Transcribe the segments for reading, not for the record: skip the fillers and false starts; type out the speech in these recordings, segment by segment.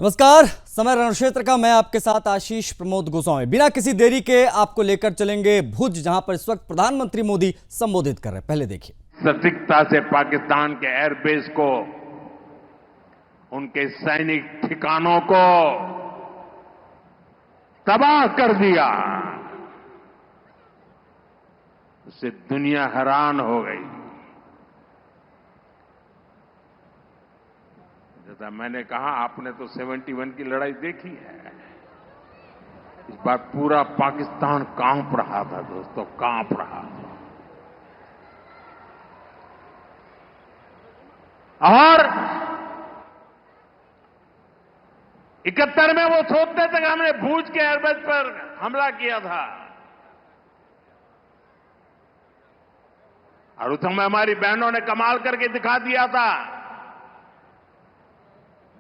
नमस्कार। समय रणक्षेत्र का मैं आपके साथ आशीष प्रमोद गोस्वामी। बिना किसी देरी के आपको लेकर चलेंगे भुज, जहां पर इस वक्त प्रधानमंत्री मोदी संबोधित कर रहे हैं। पहले देखिए। सटीकता से पाकिस्तान के एयरबेस को, उनके सैनिक ठिकानों को तबाह कर दिया। उससे दुनिया हैरान हो गई। जैसा मैंने कहा, आपने तो 71 की लड़ाई देखी है। इस बार पूरा पाकिस्तान कांप रहा था दोस्तों, कांप रहा था। और 71 में वो सोचते थे कि हमने भूज के एयरबेस पर हमला किया था, और उस समय हमारी बहनों ने कमाल करके दिखा दिया था,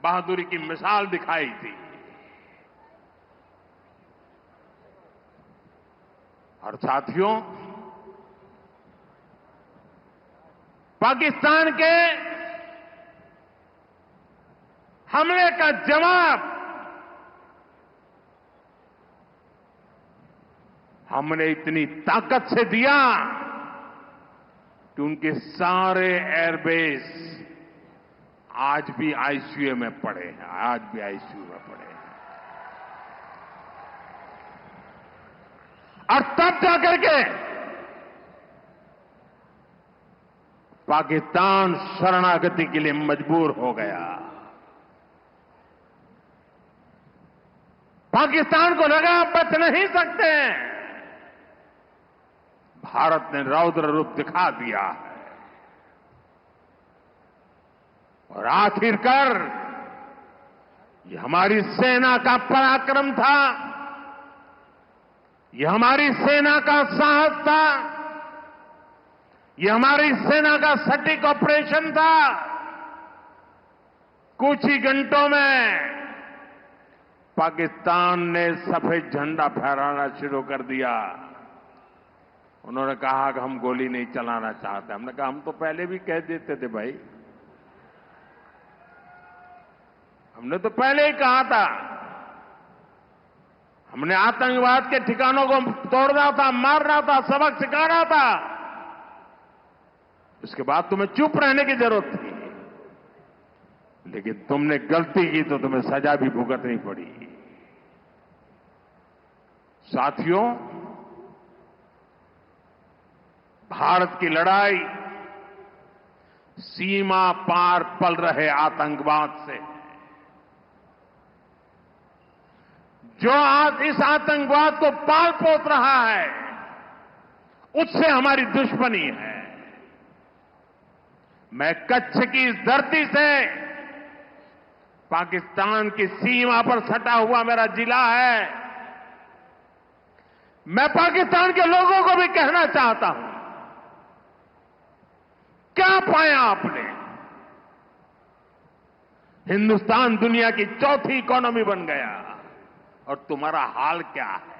बहादुरी की मिसाल दिखाई थी। और साथियों, पाकिस्तान के हमले का जवाब हमने इतनी ताकत से दिया कि उनके सारे एयरबेस आज भी आईसीयू में पड़े हैं, आज भी आईसीयू में पड़े हैं। और तब जाकर के पाकिस्तान शरणागति के लिए मजबूर हो गया। पाकिस्तान को लगा बच नहीं सकते। भारत ने रौद्र रूप दिखा दिया है, और आखिरकार ये हमारी सेना का पराक्रम था, ये हमारी सेना का साहस था, ये हमारी सेना का सटीक ऑपरेशन था। कुछ ही घंटों में पाकिस्तान ने सफेद झंडा फहराना शुरू कर दिया। उन्होंने कहा कि हम गोली नहीं चलाना चाहते। हमने कहा हम तो पहले भी कह देते थे भाई, हमने तो पहले ही कहा था। हमने आतंकवाद के ठिकानों को तोड़ना था, मारना था, सबक सिखाना था। उसके बाद तुम्हें चुप रहने की जरूरत थी, लेकिन तुमने गलती की तो तुम्हें सजा भी भुगतनी पड़ी। साथियों, भारत की लड़ाई सीमा पार पल रहे आतंकवाद से, जो आज इस आतंकवाद को पाल पोस रहा है, उससे हमारी दुश्मनी है। मैं कच्छ की इस धरती से, पाकिस्तान की सीमा पर सटा हुआ मेरा जिला है, मैं पाकिस्तान के लोगों को भी कहना चाहता हूं, क्या पाया आपने? हिंदुस्तान दुनिया की चौथी इकोनॉमी बन गया, और तुम्हारा हाल क्या है?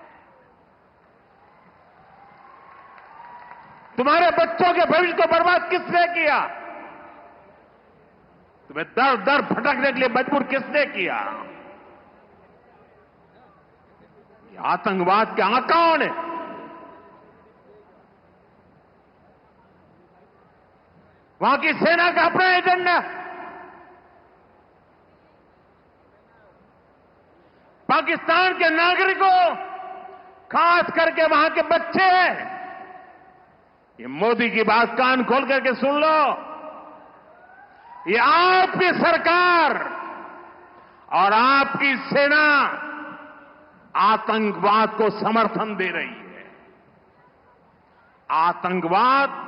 तुम्हारे बच्चों के भविष्य को बर्बाद किसने किया? तुम्हें दर दर भटकने के लिए मजबूर किसने किया? ये आतंकवाद के आकाओं ने। वहां की सेना का अपना एजेंडा। पाकिस्तान के नागरिकों, खास करके वहां के बच्चे, ये मोदी की बात कान खोल करके सुन लो। ये आपकी सरकार और आपकी सेना आतंकवाद को समर्थन दे रही है। आतंकवाद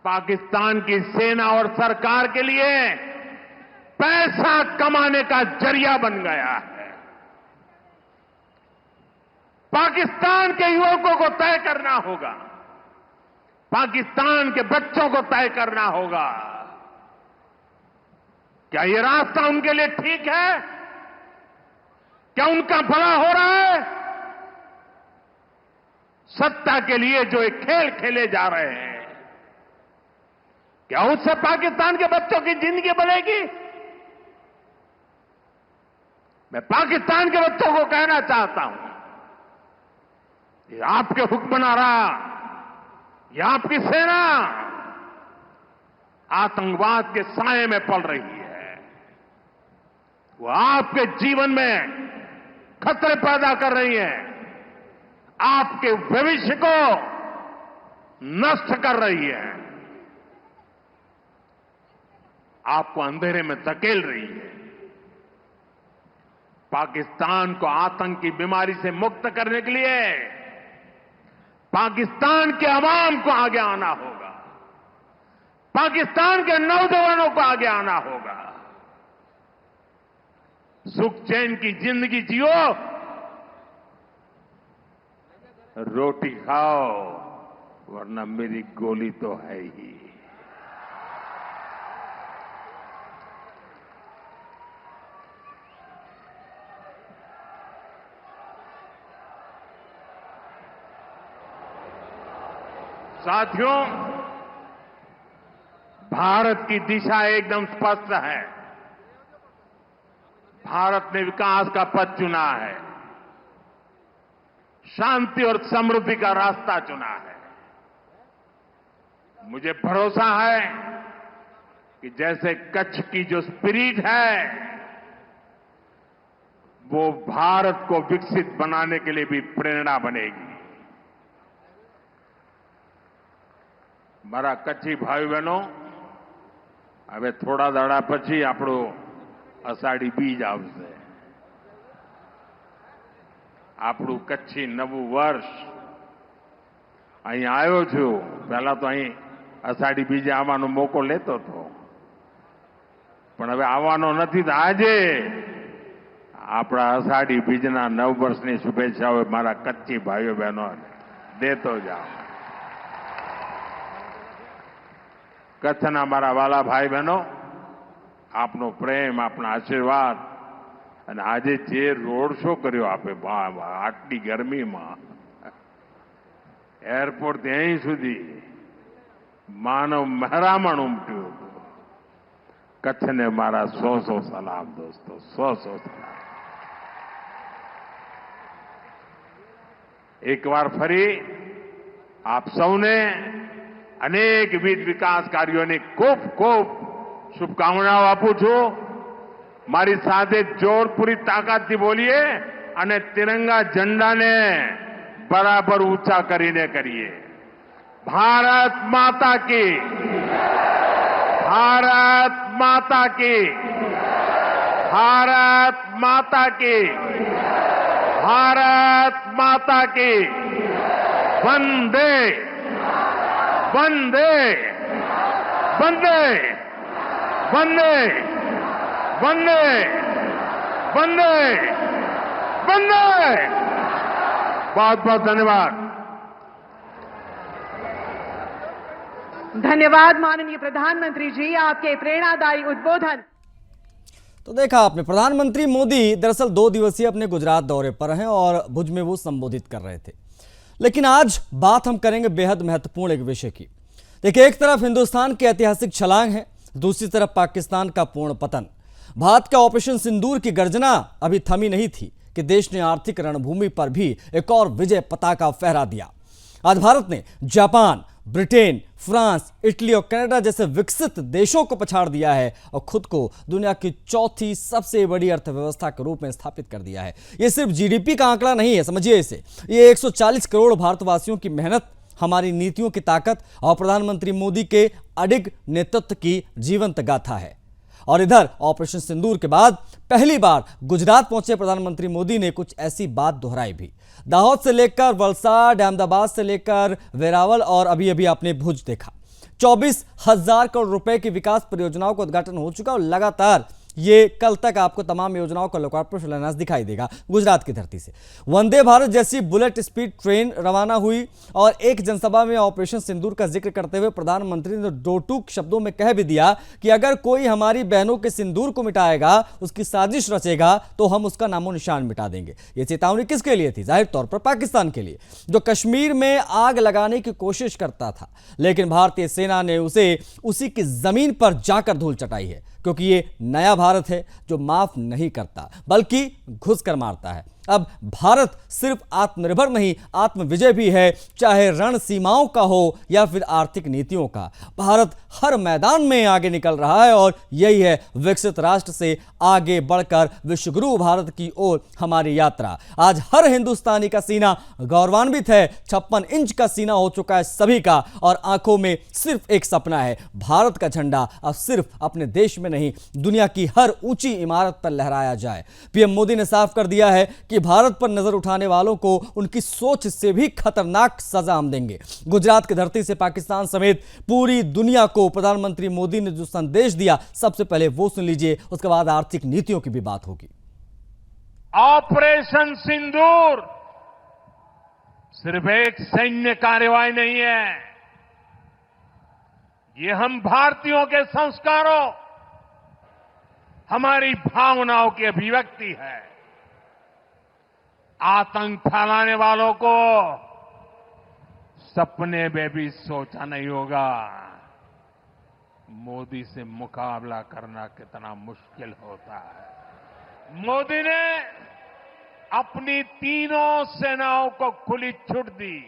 पाकिस्तान की सेना और सरकार के लिए पैसा कमाने का जरिया बन गया है। पाकिस्तान के युवकों को तय करना होगा, पाकिस्तान के बच्चों को तय करना होगा, क्या ये रास्ता उनके लिए ठीक है? क्या उनका भला हो रहा है? सत्ता के लिए जो एक खेल खेले जा रहे हैं, क्या उससे पाकिस्तान के बच्चों की जिंदगी बनेगी? मैं पाकिस्तान के बच्चों को कहना चाहता हूं, ये आपके हुक्मनारा, ये आपकी सेना आतंकवाद के साए में पल रही है। वो आपके जीवन में खतरे पैदा कर रही है, आपके भविष्य को नष्ट कर रही है, आपको अंधेरे में धकेल रही है। पाकिस्तान को आतंक की बीमारी से मुक्त करने के लिए पाकिस्तान के अवाम को आगे आना होगा, पाकिस्तान के नौजवानों को आगे आना होगा। सुख चैन की जिंदगी जियो, रोटी खाओ, वरना मेरी गोली तो है ही। साथियों, भारत की दिशा एकदम स्पष्ट है। भारत ने विकास का पथ चुना है, शांति और समृद्धि का रास्ता चुना है। मुझे भरोसा है कि जैसे कच्छ की जो स्पिरिट है, वो भारत को विकसित बनाने के लिए भी प्रेरणा बनेगी। મારા કચ્છી ભાઈ બહેનો, હવે થોડા દાડા પછી આપણું અષાઢી બીજ આવશે, આપણું કચ્છી નવું વર્ષ। અહીં આવ્યો છું, પહેલા તો અહીં અષાઢી બીજે આવવાનો મોકો લેતો હતો, પણ હવે આવવાનો નથી। તો આજે આપણા અષાઢી બીજના નવ વર્ષની શુભેચ્છાઓ મારા કચ્છી ભાઈઓ બહેનો દેતો જાઓ। કચ્છના મારા વાલા ભાઈ બહેનો, આપનો પ્રેમ, આપના આશીર્વાદ અને આજે જે રોડ શો કર્યો આપે આટલી ગરમીમાં, એરપોર્ટથી અહીં સુધી માનવ મહેરામણ ઉમટ્યું હતું। કચ્છને મારા 100 સલામ દોસ્તો, 100 સલામ। એકવાર ફરી આપ સૌને અનેકવિધ વિકાસ કાર્યોની ખૂબ ખૂબ શુભકામનાઓ આપું છું। મારી સાથે જોરપૂરી તાકાતથી બોલીએ અને તિરંગા ઝંડાને બરાબર ઊંચા કરીને કરીએ। ભારત માતા की, भारत माता की, भारत माता की, भारत माता की। वंदे वंदे वंदे वंदे वंदे वंदे वंदे। बहुत बहुत धन्यवाद। धन्यवाद माननीय प्रधानमंत्री जी, आपके प्रेरणादायी उद्बोधन। तो देखा आपने, प्रधानमंत्री मोदी दरअसल 2 दिवसीय अपने गुजरात दौरे पर हैं और भुज में वो संबोधित कर रहे थे। लेकिन आज बात हम करेंगे बेहद महत्वपूर्ण एक विषय की। देखिए, एक तरफ हिंदुस्तान की ऐतिहासिक छलांग है, दूसरी तरफ पाकिस्तान का पूर्ण पतन। भारत के ऑपरेशन सिंदूर की गर्जना अभी थमी नहीं थी कि देश ने आर्थिक रणभूमि पर भी एक और विजय पताका फहरा दिया। आज भारत ने जापान, ब्रिटेन, फ्रांस, इटली और कनाडा जैसे विकसित देशों को पछाड़ दिया है और खुद को दुनिया की चौथी सबसे बड़ी अर्थव्यवस्था के रूप में स्थापित कर दिया है। ये सिर्फ जीडीपी का आंकड़ा नहीं है, समझिए इसे। ये 140 करोड़ भारतवासियों की मेहनत, हमारी नीतियों की ताकत और प्रधानमंत्री मोदी के अडिग नेतृत्व की जीवंत गाथा है। और इधर ऑपरेशन सिंदूर के बाद पहली बार गुजरात पहुंचे प्रधानमंत्री मोदी ने कुछ ऐसी बात दोहराई भी। दाहोद से लेकर वलसाड, अहमदाबाद से लेकर वेरावल और अभी अभी आपने भुज देखा। 24,000 करोड़ रुपए की विकास परियोजनाओं का उद्घाटन हो चुका और लगातार ये कल तक आपको तमाम योजनाओं का लोकार्पण शिलान्यास दिखाई देगा गुजरात की धरती से। वंदे भारत जैसी बुलेट स्पीड ट्रेन रवाना हुई और एक जनसभा में ऑपरेशन सिंदूर का जिक्र करते हुए प्रधानमंत्री ने 2 टूक शब्दों में कह भी दिया कि अगर कोई हमारी बहनों के सिंदूर को मिटाएगा, उसकी साजिश रचेगा, तो हम उसका नामो निशान मिटा देंगे। ये चेतावनी किसके लिए थी? जाहिर तौर पर पाकिस्तान के लिए, जो कश्मीर में आग लगाने की कोशिश करता था, लेकिन भारतीय सेना ने उसे उसी की जमीन पर जाकर धूल चटाई है। क्योंकि ये नया भारत है जो माफ नहीं करता बल्कि घुस कर मारता है। अब भारत सिर्फ आत्मनिर्भर नहीं, आत्मविजय भी है, चाहे रण सीमाओं का हो या फिर आर्थिक नीतियों का। भारत हर मैदान में आगे निकल रहा है और यही है विकसित राष्ट्र से आगे बढ़कर विश्वगुरु भारत की ओर हमारी यात्रा। आज हर हिंदुस्तानी का सीना गौरवान्वित है। 56 इंच का सीना हो चुका है सभी का और आंखों में सिर्फ एक सपना है, भारत का झंडा अब सिर्फ अपने देश में नहीं, दुनिया की हर ऊंची इमारत पर लहराया जाए। पीएम मोदी ने साफ कर दिया है कि भारत पर नजर उठाने वालों को उनकी सोच से भी खतरनाक सजा हम देंगे। गुजरात की धरती से पाकिस्तान समेत पूरी दुनिया को प्रधानमंत्री मोदी ने जो संदेश दिया, सबसे पहले वो सुन लीजिए, उसके बाद आर्थिक नीतियों की भी बात होगी। ऑपरेशन सिंदूर सिर्फ एक सैन्य कार्रवाई नहीं है, ये हम भारतीयों के संस्कारों, हमारी भावनाओं की अभिव्यक्ति है। आतंक फैलाने वालों को सपने में भी सोचा नहीं होगा मोदी से मुकाबला करना कितना मुश्किल होता है। मोदी ने अपनी तीनों सेनाओं को खुली छूट दी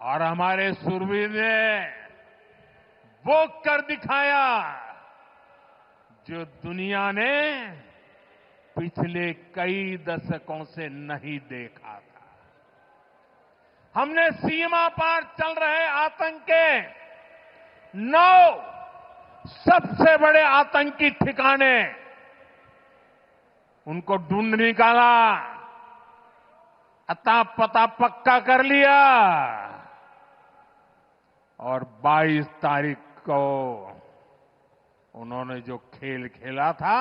और हमारे शूरवीर ने वो कर दिखाया जो दुनिया ने पिछले कई दशकों से नहीं देखा था। हमने सीमा पार चल रहे आतंक के 9 सबसे बड़े आतंकी ठिकाने उनको ढूंढ निकाला, अता पता पक्का कर लिया और 22 तारीख को उन्होंने जो खेल खेला था,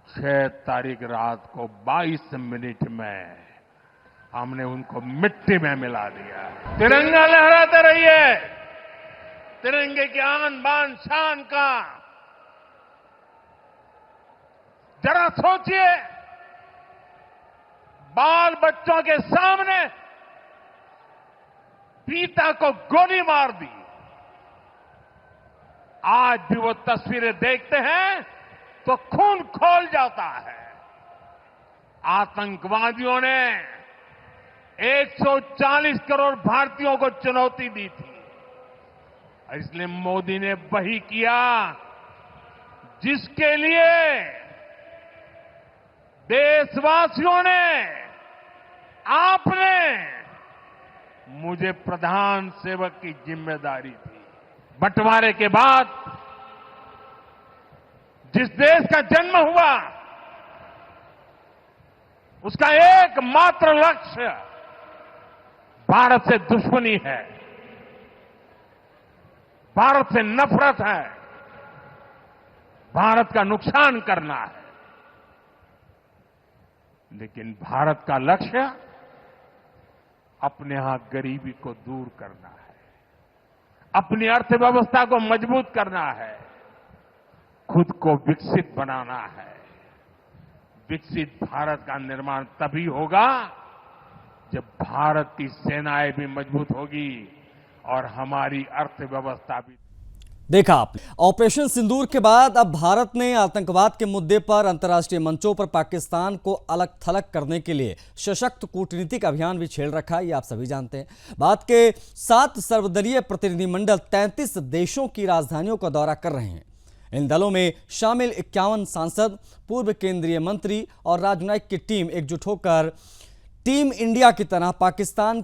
6 तारीख रात को 22 मिनट में हमने उनको मिट्टी में मिला दिया। तिरंगा लहराते रहिए, तिरंगे की आन बान शान का जरा सोचिए, बाल बच्चों के सामने पिता को गोली मार दी। आज भी वो तस्वीरें देखते हैं तो खून खौल जाता है। आतंकवादियों ने 140 करोड़ भारतीयों को चुनौती दी थी, इसलिए मोदी ने वही किया जिसके लिए देशवासियों ने, आपने मुझे प्रधान सेवक की जिम्मेदारी दी। बंटवारे के बाद जिस देश का जन्म हुआ, उसका एकमात्र लक्ष्य भारत से दुश्मनी है, भारत से नफरत है, भारत का नुकसान करना है। लेकिन भारत का लक्ष्य अपने यहां गरीबी को दूर करना है, अपनी अर्थव्यवस्था को मजबूत करना है, खुद को विकसित बनाना है। विकसित भारत का निर्माण तभी होगा जब भारत की सेनाएं भी मजबूत होगी और हमारी अर्थव्यवस्था भी। देखा आपने, ऑपरेशन सिंदूर के बाद अब भारत ने आतंकवाद के मुद्दे पर अंतर्राष्ट्रीय मंचों पर पाकिस्तान को अलग थलग करने के लिए सशक्त कूटनीतिक अभियान भी छेड़ रखा है, ये आप सभी जानते हैं। भारत के 7 सर्वदलीय प्रतिनिधिमंडल 33 देशों की राजधानियों का दौरा कर रहे हैं। इन दलों में शामिल 51 सांसद, पूर्व केंद्रीय मंत्री और राजनयिक की टीम एकजुट होकर टीम इंडिया की तरह पाकिस्तान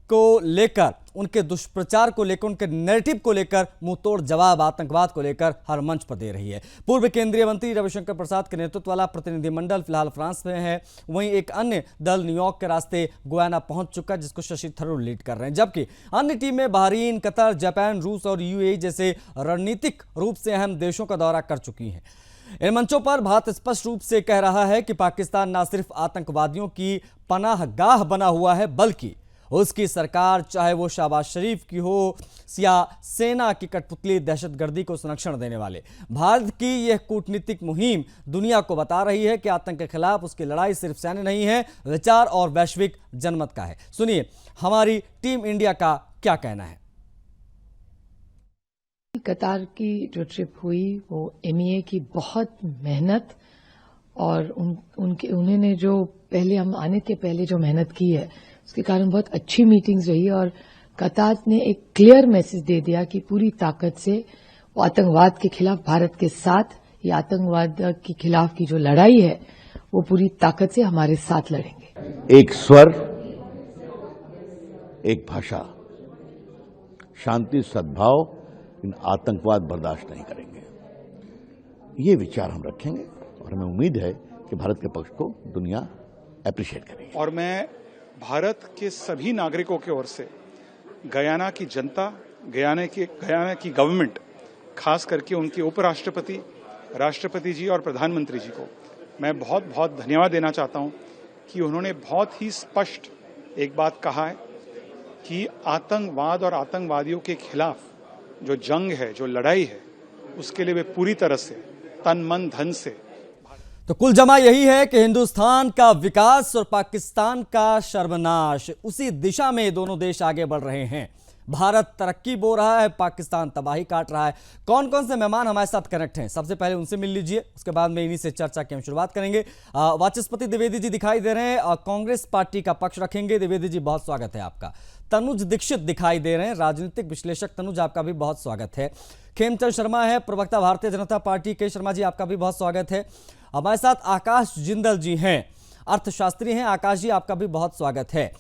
को लेकर, उनके दुष्प्रचार को लेकर, उनके नैरेटिव को लेकर मुंहतोड़ जवाब आतंकवाद को लेकर हर मंच पर दे रही है। पूर्व केंद्रीय मंत्री रविशंकर प्रसाद के नेतृत्व वाला प्रतिनिधिमंडल फिलहाल फ्रांस में है। वहीं एक अन्य दल न्यूयॉर्क के रास्ते गुयाना पहुंच चुका है, जिसको शशि थरूर लीड कर रहे हैं, जबकि अन्य टीमें बहरीन, कतर, जापान, रूस और यूएई जैसे रणनीतिक रूप से अहम देशों का दौरा कर चुकी हैं। इन मंचों पर भारत स्पष्ट रूप से कह रहा है कि पाकिस्तान न सिर्फ आतंकवादियों की पनाहगाह बना हुआ है, बल्कि उसकी सरकार, चाहे वो शहबाज शरीफ की हो या सेना की कठपुतली दहशतगर्दी को संरक्षण देने वाले, भारत की यह कूटनीतिक मुहिम दुनिया को बता रही है कि आतंक के खिलाफ उसकी लड़ाई सिर्फ सैन्य नहीं है, विचार और वैश्विक जनमत का है। सुनिए हमारी टीम इंडिया का क्या कहना है। कतार की जो ट्रिप हुई वो एमईए की बहुत मेहनत और उन्होंने जो पहले हम आने के पहले जो मेहनत की है उसके कारण बहुत अच्छी मीटिंग्स रही और कतार ने एक क्लियर मैसेज दे दिया कि पूरी ताकत से वो आतंकवाद के खिलाफ भारत के साथ, ये आतंकवाद के खिलाफ की जो लड़ाई है वो पूरी ताकत से हमारे साथ लड़ेंगे। एक स्वर, एक भाषा, शांति सद्भाव, इन आतंकवाद बर्दाश्त नहीं करेंगे। ये विचार हम रखेंगे और हमें उम्मीद है कि भारत के पक्ष को दुनिया अप्रिशिएट करेगी। और मैं भारत के सभी नागरिकों की ओर से गयाना की जनता, गयाना की गवर्नमेंट, खास करके उनके उपराष्ट्रपति, राष्ट्रपति जी और प्रधानमंत्री जी को मैं बहुत बहुत धन्यवाद देना चाहता हूं कि उन्होंने बहुत ही स्पष्ट एक बात कहा है कि आतंकवाद और आतंकवादियों के खिलाफ जो जंग है, जो लड़ाई है, उसके लिए वे पूरी तरह से तन मन धन से। तो कुल जमा यही है कि हिंदुस्तान का विकास और पाकिस्तान का सर्वनाश, उसी दिशा में दोनों देश आगे बढ़ रहे हैं। भारत तरक्की बो रहा है, पाकिस्तान तबाही काट रहा है। कौन कौन से मेहमान हमारे साथ कनेक्ट हैं, सबसे पहले उनसे मिल लीजिए, उसके बाद में इन्हीं से चर्चा की हम शुरुआत करेंगे। वाचस्पति द्विवेदी जी दिखाई दे रहे हैं और कांग्रेस पार्टी का पक्ष रखेंगे। द्विवेदी जी बहुत स्वागत है आपका। तनुज दीक्षित दिखाई दे रहे हैं, राजनीतिक विश्लेषक। तनुज आपका भी बहुत स्वागत है। खेमचंद शर्मा है, प्रवक्ता भारतीय जनता पार्टी के। शर्मा जी आपका भी बहुत स्वागत है। हमारे साथ आकाश जिंदल जी हैं, अर्थशास्त्री हैं। आकाश जी आपका भी बहुत स्वागत है।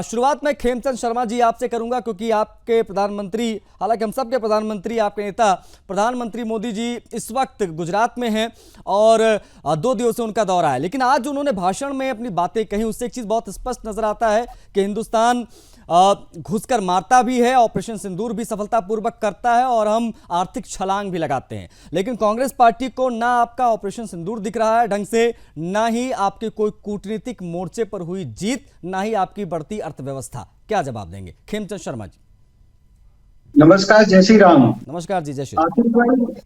शुरुआत में खेमचंद शर्मा जी आपसे करूंगा क्योंकि आपके प्रधानमंत्री, हालांकि हम सबके प्रधानमंत्री, आपके नेता प्रधानमंत्री मोदी जी इस वक्त गुजरात में हैं और 2 दिवस से उनका दौरा है। लेकिन आज उन्होंने भाषण में अपनी बातें कही, उससे एक चीज बहुत स्पष्ट नजर आता है कि हिंदुस्तान घुसकर मारता भी है, ऑपरेशन सिंदूर भी सफलतापूर्वक करता है और हम आर्थिक छलांग भी लगाते हैं। लेकिन कांग्रेस पार्टी को ना आपका ऑपरेशन सिंदूर दिख रहा है ढंग से, ना ही आपके कोई कूटनीतिक मोर्चे पर हुई जीत, ना ही आपकी बढ़ती अर्थव्यवस्था। क्या जवाब देंगे खेमचंद शर्मा जी? नमस्कार, जय श्री राम। नमस्कार जी, जय श्री राम। आतिफ भाई,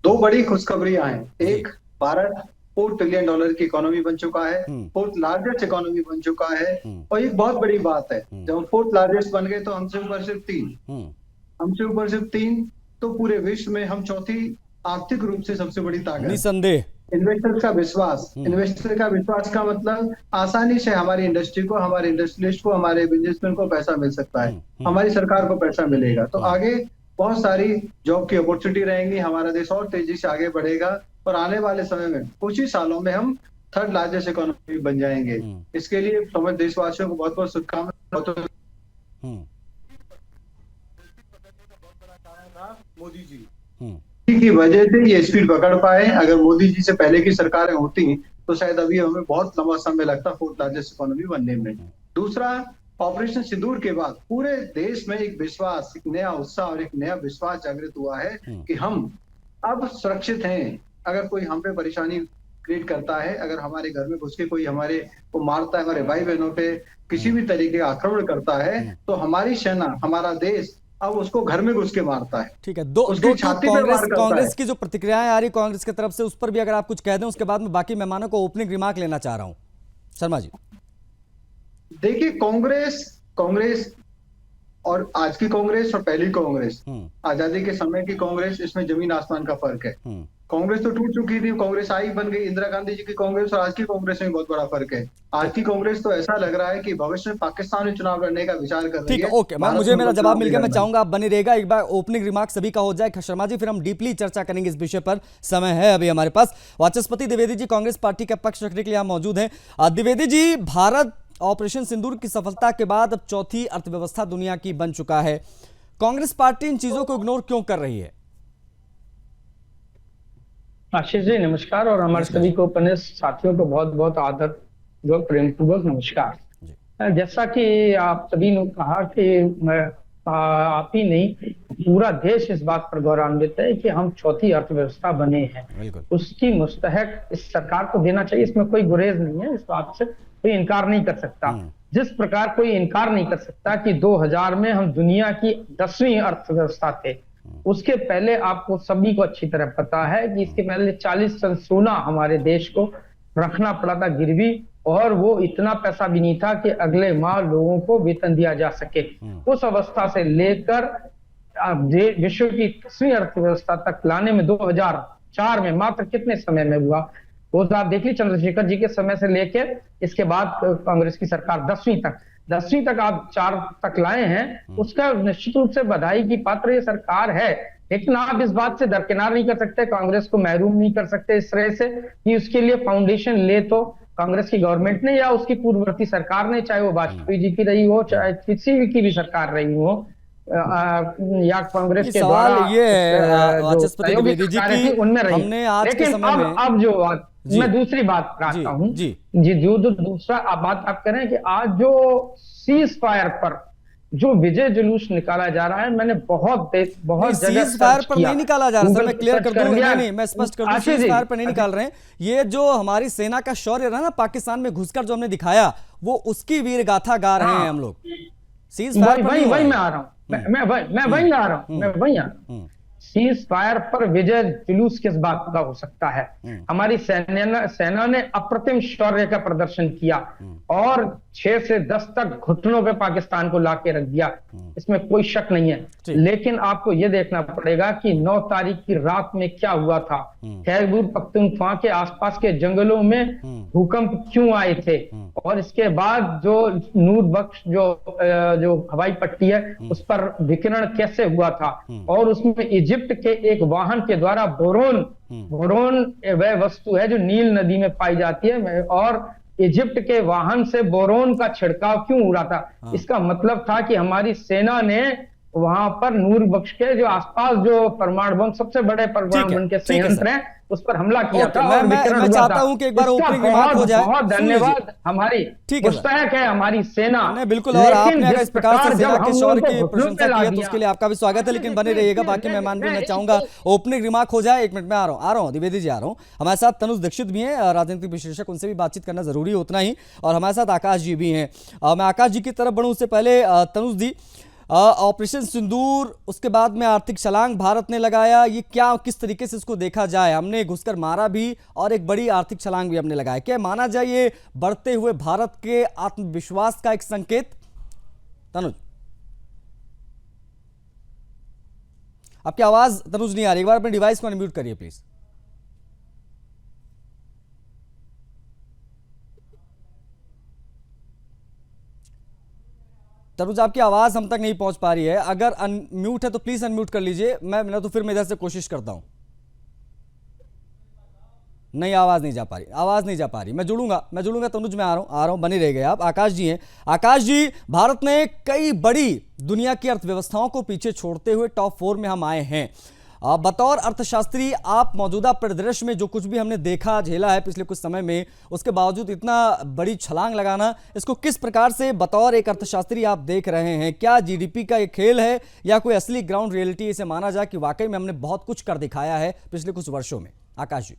2 बड़ी खुशखबरियां हैं। एक, भारत $4 ट्रिलियन की इकोनॉमी बन चुका है, 4th लार्जेस्ट इकोनॉमी बन चुका है। और एक बहुत बड़ी बात है, जब हम 4th लार्जेस्ट बन गए तो हमसे ऊपर सिर्फ 3, तो पूरे विश्व में हम 4थी आर्थिक रूप से सबसे बड़ी ताकत। निसंदेह इन्वेस्टर का विश्वास का मतलब आसानी से हमारी इंडस्ट्री को, हमारे इंडस्ट्रियलिस्ट को, हमारे बिजनेसमैन को पैसा मिल सकता है, हमारी सरकार को पैसा मिलेगा। तो आगे बहुत सारी जॉब की अपॉर्चुनिटी रहेंगी, हमारा देश और तेजी से आगे बढ़ेगा और आने वाले समय में कुछ ही सालों में हम 3rd लार्जेस्ट इकोनॉमी बन जाएंगे। इसके लिए समस्त देशवासियों को बहुत बहुत शुभकामनाएं। मोदी जी की वजह से ये स्पीड पकड़ पाए। अगर मोदी जी से पहले की सरकारें होती तो शायद अभी हमें बहुत लंबा समय लगता 4th लार्जेस्ट इकोनॉमी बनने में। दूसरा, ऑपरेशन सिंदूर के बाद पूरे देश में एक विश्वास, एक नया उत्साह और एक नया विश्वास जागृत हुआ है कि हम अब सुरक्षित हैं। अगर कोई हम पे परेशानी क्रिएट करता है, अगर हमारे घर में घुस के कोई हमारे को मारता है, हमारे भाई बहनों पे किसी भी तरीके का आक्रमण करता है, तो हमारी सेना, हमारा देश अब उसको घर में घुस के मारता है। ठीक है, दो कांग्रेस की जो प्रतिक्रियाएं आ रही कांग्रेस की तरफ से, उस पर भी अगर आप कुछ कह दें, उसके बाद में बाकी मेहमानों को ओपनिंग रिमार्क लेना चाह रहा हूं। शर्मा जी देखिए, कांग्रेस और आज की कांग्रेस और पहली कांग्रेस, आजादी के समय की कांग्रेस, इसमें जमीन आसमान का फर्क है। कांग्रेस तो टूट चुकी थी, कांग्रेस आई बन गई, इंदिरा गांधी जी की कांग्रेस और आज की कांग्रेस में बहुत बड़ा फर्क है। आज की कांग्रेस तो ऐसा लग रहा है कि भविष्य में पाकिस्तान में चुनाव लड़ने का विचार कर रही है। ठीक है, ओके, मुझे मेरा जवाब मिल गया। मैं चाहूंगा आप बने रहेगा, एक बार ओपनिंग रिमार्क सभी का हो जाए शर्मा जी, फिर हम डीपली चर्चा करेंगे इस विषय पर। समय है अभी हमारे पास। वाचस्पति द्विवेदी जी कांग्रेस पार्टी का पक्ष रखने के लिए मौजूद हैं। द्विवेदी जी, भारत ऑपरेशन सिंदूर की सफलता के बाद अब 4थी अर्थव्यवस्था दुनिया की बन चुका है। कांग्रेस पार्टी इन चीजों को इग्नोर क्यों कर रही है? आशीष जी नमस्कार, और हमारे सभी को अपने साथियों को बहुत बहुत आदर जो प्रेम पूर्वक नमस्कार। जैसा कि आप सभी ने कहा कि आप ही नहीं, पूरा देश इस बात पर गौरवान्वित है कि हम 4थी अर्थव्यवस्था बने हैं। उसकी मुस्तहक इस सरकार को देना चाहिए, इसमें कोई गुरेज नहीं है, इस बात से कोई इनकार नहीं कर सकता। जिस प्रकार कोई इनकार नहीं कर सकता कि 2000 में हम दुनिया की 10वीं अर्थव्यवस्था थे। उसके पहले आपको सभी को अच्छी तरह पता है कि इसके पहले 40 टन सोना हमारे देश को रखना पड़ा था गिरवी, और वो इतना पैसा भी नहीं था कि अगले माह लोगों को वेतन दिया जा सके। उस अवस्था से लेकर विश्व की 10वीं अर्थव्यवस्था तक लाने में 2004 में मात्र कितने समय में हुआ? वो तो आप देख लीजिए, चंद्रशेखर जी के समय से लेके इसके बाद कांग्रेस की सरकार 10वीं तक आप 4 तक लाए हैं, उसका निश्चित रूप से बधाई की पात्र ये सरकार है। लेकिन आप इस बात से दरकिनार नहीं कर सकते, कांग्रेस को महरूम नहीं कर सकते इस तरह से कि उसके लिए फाउंडेशन ले तो कांग्रेस की गवर्नमेंट ने या उसकी पूर्ववर्ती सरकार ने, चाहे वो वाजपेयी जी की रही हो, चाहे किसी की भी सरकार रही हो, या कांग्रेस के सवाल द्वारा ये है वाचस्पति सहयोगी द्विवेदी जी सरकारें की थी, उनमें रही। हमने आज के लेकिन समय में अब जो जी, मैं दूसरी बात जी, कहता हूँ जी। जो दूसरा बात आप कह रहे हैं कि आज जो सीज फायर पर जो विजय जुलूस निकाला जा रहा है, मैंने बहुत जगह सीज फायर पर नहीं निकाला जा रहा सर, मैं क्लियर कर दूं, नहीं मैं स्पष्ट कर दूं, सीज फायर पर नहीं निकाल रहे हैं। ये जो हमारी सेना का शौर्य रहा ना पाकिस्तान में घुसकर जो हमने दिखाया, वो उसकी वीर गाथा गा रहे हैं हम लोग। सीज फायर पर वही मैं आ रहा हूँ, मैं वही आ रहा हूँ। सीज फायर पर विजय जुलूस किस बात का हो सकता है? हमारी सेना ने अप्रतिम शौर्य का प्रदर्शन किया और 6 से 10 तक घुटनों पे पाकिस्तान को लाके रख दिया, इसमें कोई शक नहीं है। लेकिन आपको यह देखना पड़ेगा कि 9 तारीख की रात में क्या हुआ था। खैबर पख्तूनख्वा के आसपास के जंगलों में भूकंप क्यों आए थे, और इसके बाद जो नूर बख्श जो हवाई पट्टी है उस पर विकिरण कैसे हुआ था, और उसमें इजिप्ट के एक वाहन के द्वारा बोरोन वह वस्तु है जो नील नदी में पाई जाती है, और इजिप्ट के वाहन से बोरोन का छिड़काव क्यों हो रहा था? इसका मतलब था कि हमारी सेना ने वहां पर नूर बख्श के जो आसपास जो परमाणु बम, सबसे बड़े परमाणु बम के संयंत्र हैं, उस पर हमला किया था और विकिरण हुआ था। मैं चाहता हूं कि एक बार ओपनिंग रिमार्क हो जाए। बहुत धन्यवाद, हमारी मुस्तैक है हमारी सेना। नहीं बिल्कुल, और आपने अगर इस प्रकार से सेना के शौर्य की प्रशंसा की है तो उसके लिए आपका भी स्वागत है, लेकिन बने रहिएगा, बाकी मेहमान भी मैं चाहूंगा ओपनिंग रिमार्क हो जाए। 1 मिनट में आ रहा हूँ द्विवेदी जी, आ रहा हूँ। हमारे साथ तनुज दीक्षित भी हैं, राजनीतिक विश्लेषक, उनसे भी बातचीत करना जरूरी है उतना ही, और हमारे साथ आकाश जी भी हैं। मैं आकाश जी की तरफ बढ़ूँ उससे पहले तनुज दी, ऑपरेशन सिंदूर, उसके बाद में आर्थिक छलांग भारत ने लगाया, ये क्या किस तरीके से इसको देखा जाए? हमने घुसकर मारा भी और एक बड़ी आर्थिक छलांग भी हमने लगाया, क्या माना जाए ये बढ़ते हुए भारत के आत्मविश्वास का एक संकेत? तनुज, आपकी आवाज तनुज नहीं आ रही, एक बार अपने डिवाइस को अनम्यूट करिए प्लीज। तनुज, आपकी आवाज हम तक नहीं पहुंच पा रही है, अगर अनम्यूट है तो प्लीज अनम्यूट कर लीजिए, मैं तो फिर मैं इधर से कोशिश करता हूं। नहीं, आवाज नहीं जा पा रही। मैं जुड़ूंगा तनुज, मैं आ रहा हूं, बने रह गए आप। आकाश जी हैं। आकाश जी, भारत ने कई बड़ी दुनिया की अर्थव्यवस्थाओं को पीछे छोड़ते हुए टॉप 4 में हम आए हैं। बतौर अर्थशास्त्री आप मौजूदा परिदृश्य में जो कुछ भी हमने देखा झेला है पिछले कुछ समय में, उसके बावजूद इतना बड़ी छलांग लगाना, इसको किस प्रकार से बतौर एक अर्थशास्त्री आप देख रहे हैं? क्या जीडीपी का एक खेल है या कोई असली ग्राउंड रियलिटी इसे माना जाए कि वाकई में हमने बहुत कुछ कर दिखाया है पिछले कुछ वर्षों में? आकाश जी,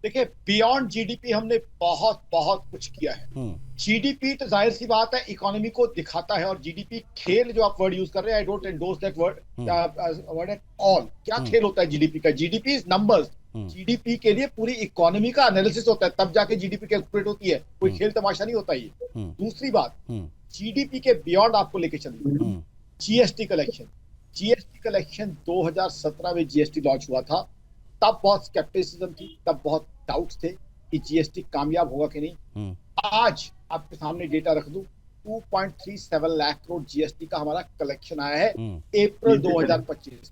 देखिए, बियॉन्ड जीडीपी हमने बहुत कुछ किया है। जीडीपी तो जाहिर सी बात है इकोनॉमी को दिखाता है, और जीडीपी खेल जो आप वर्ड यूज कर रहे हैं, I don't endorse that word at all. क्या खेल होता है जीडीपी का? GDP is numbers. जीडीपी के लिए पूरी इकोनॉमी का एनालिसिस होता है, तब जाके जीडीपी कैलकुलेट होती है, कोई खेल तमाशा नहीं होता ये। दूसरी बात, जीडीपी के बियॉन्ड आपको लेके चलिए, जीएसटी कलेक्शन 2017 में जीएसटी लॉन्च हुआ था, तब बहुत स्केप्टिसिज्म थी, तब बहुत डाउट्स थे कि जीएसटी कामयाब होगा कि नहीं। आज आपके सामने डेटा रख दूं, 2.37 लाख करोड़ जीएसटी का हमारा कलेक्शन आया है अप्रैल 2025।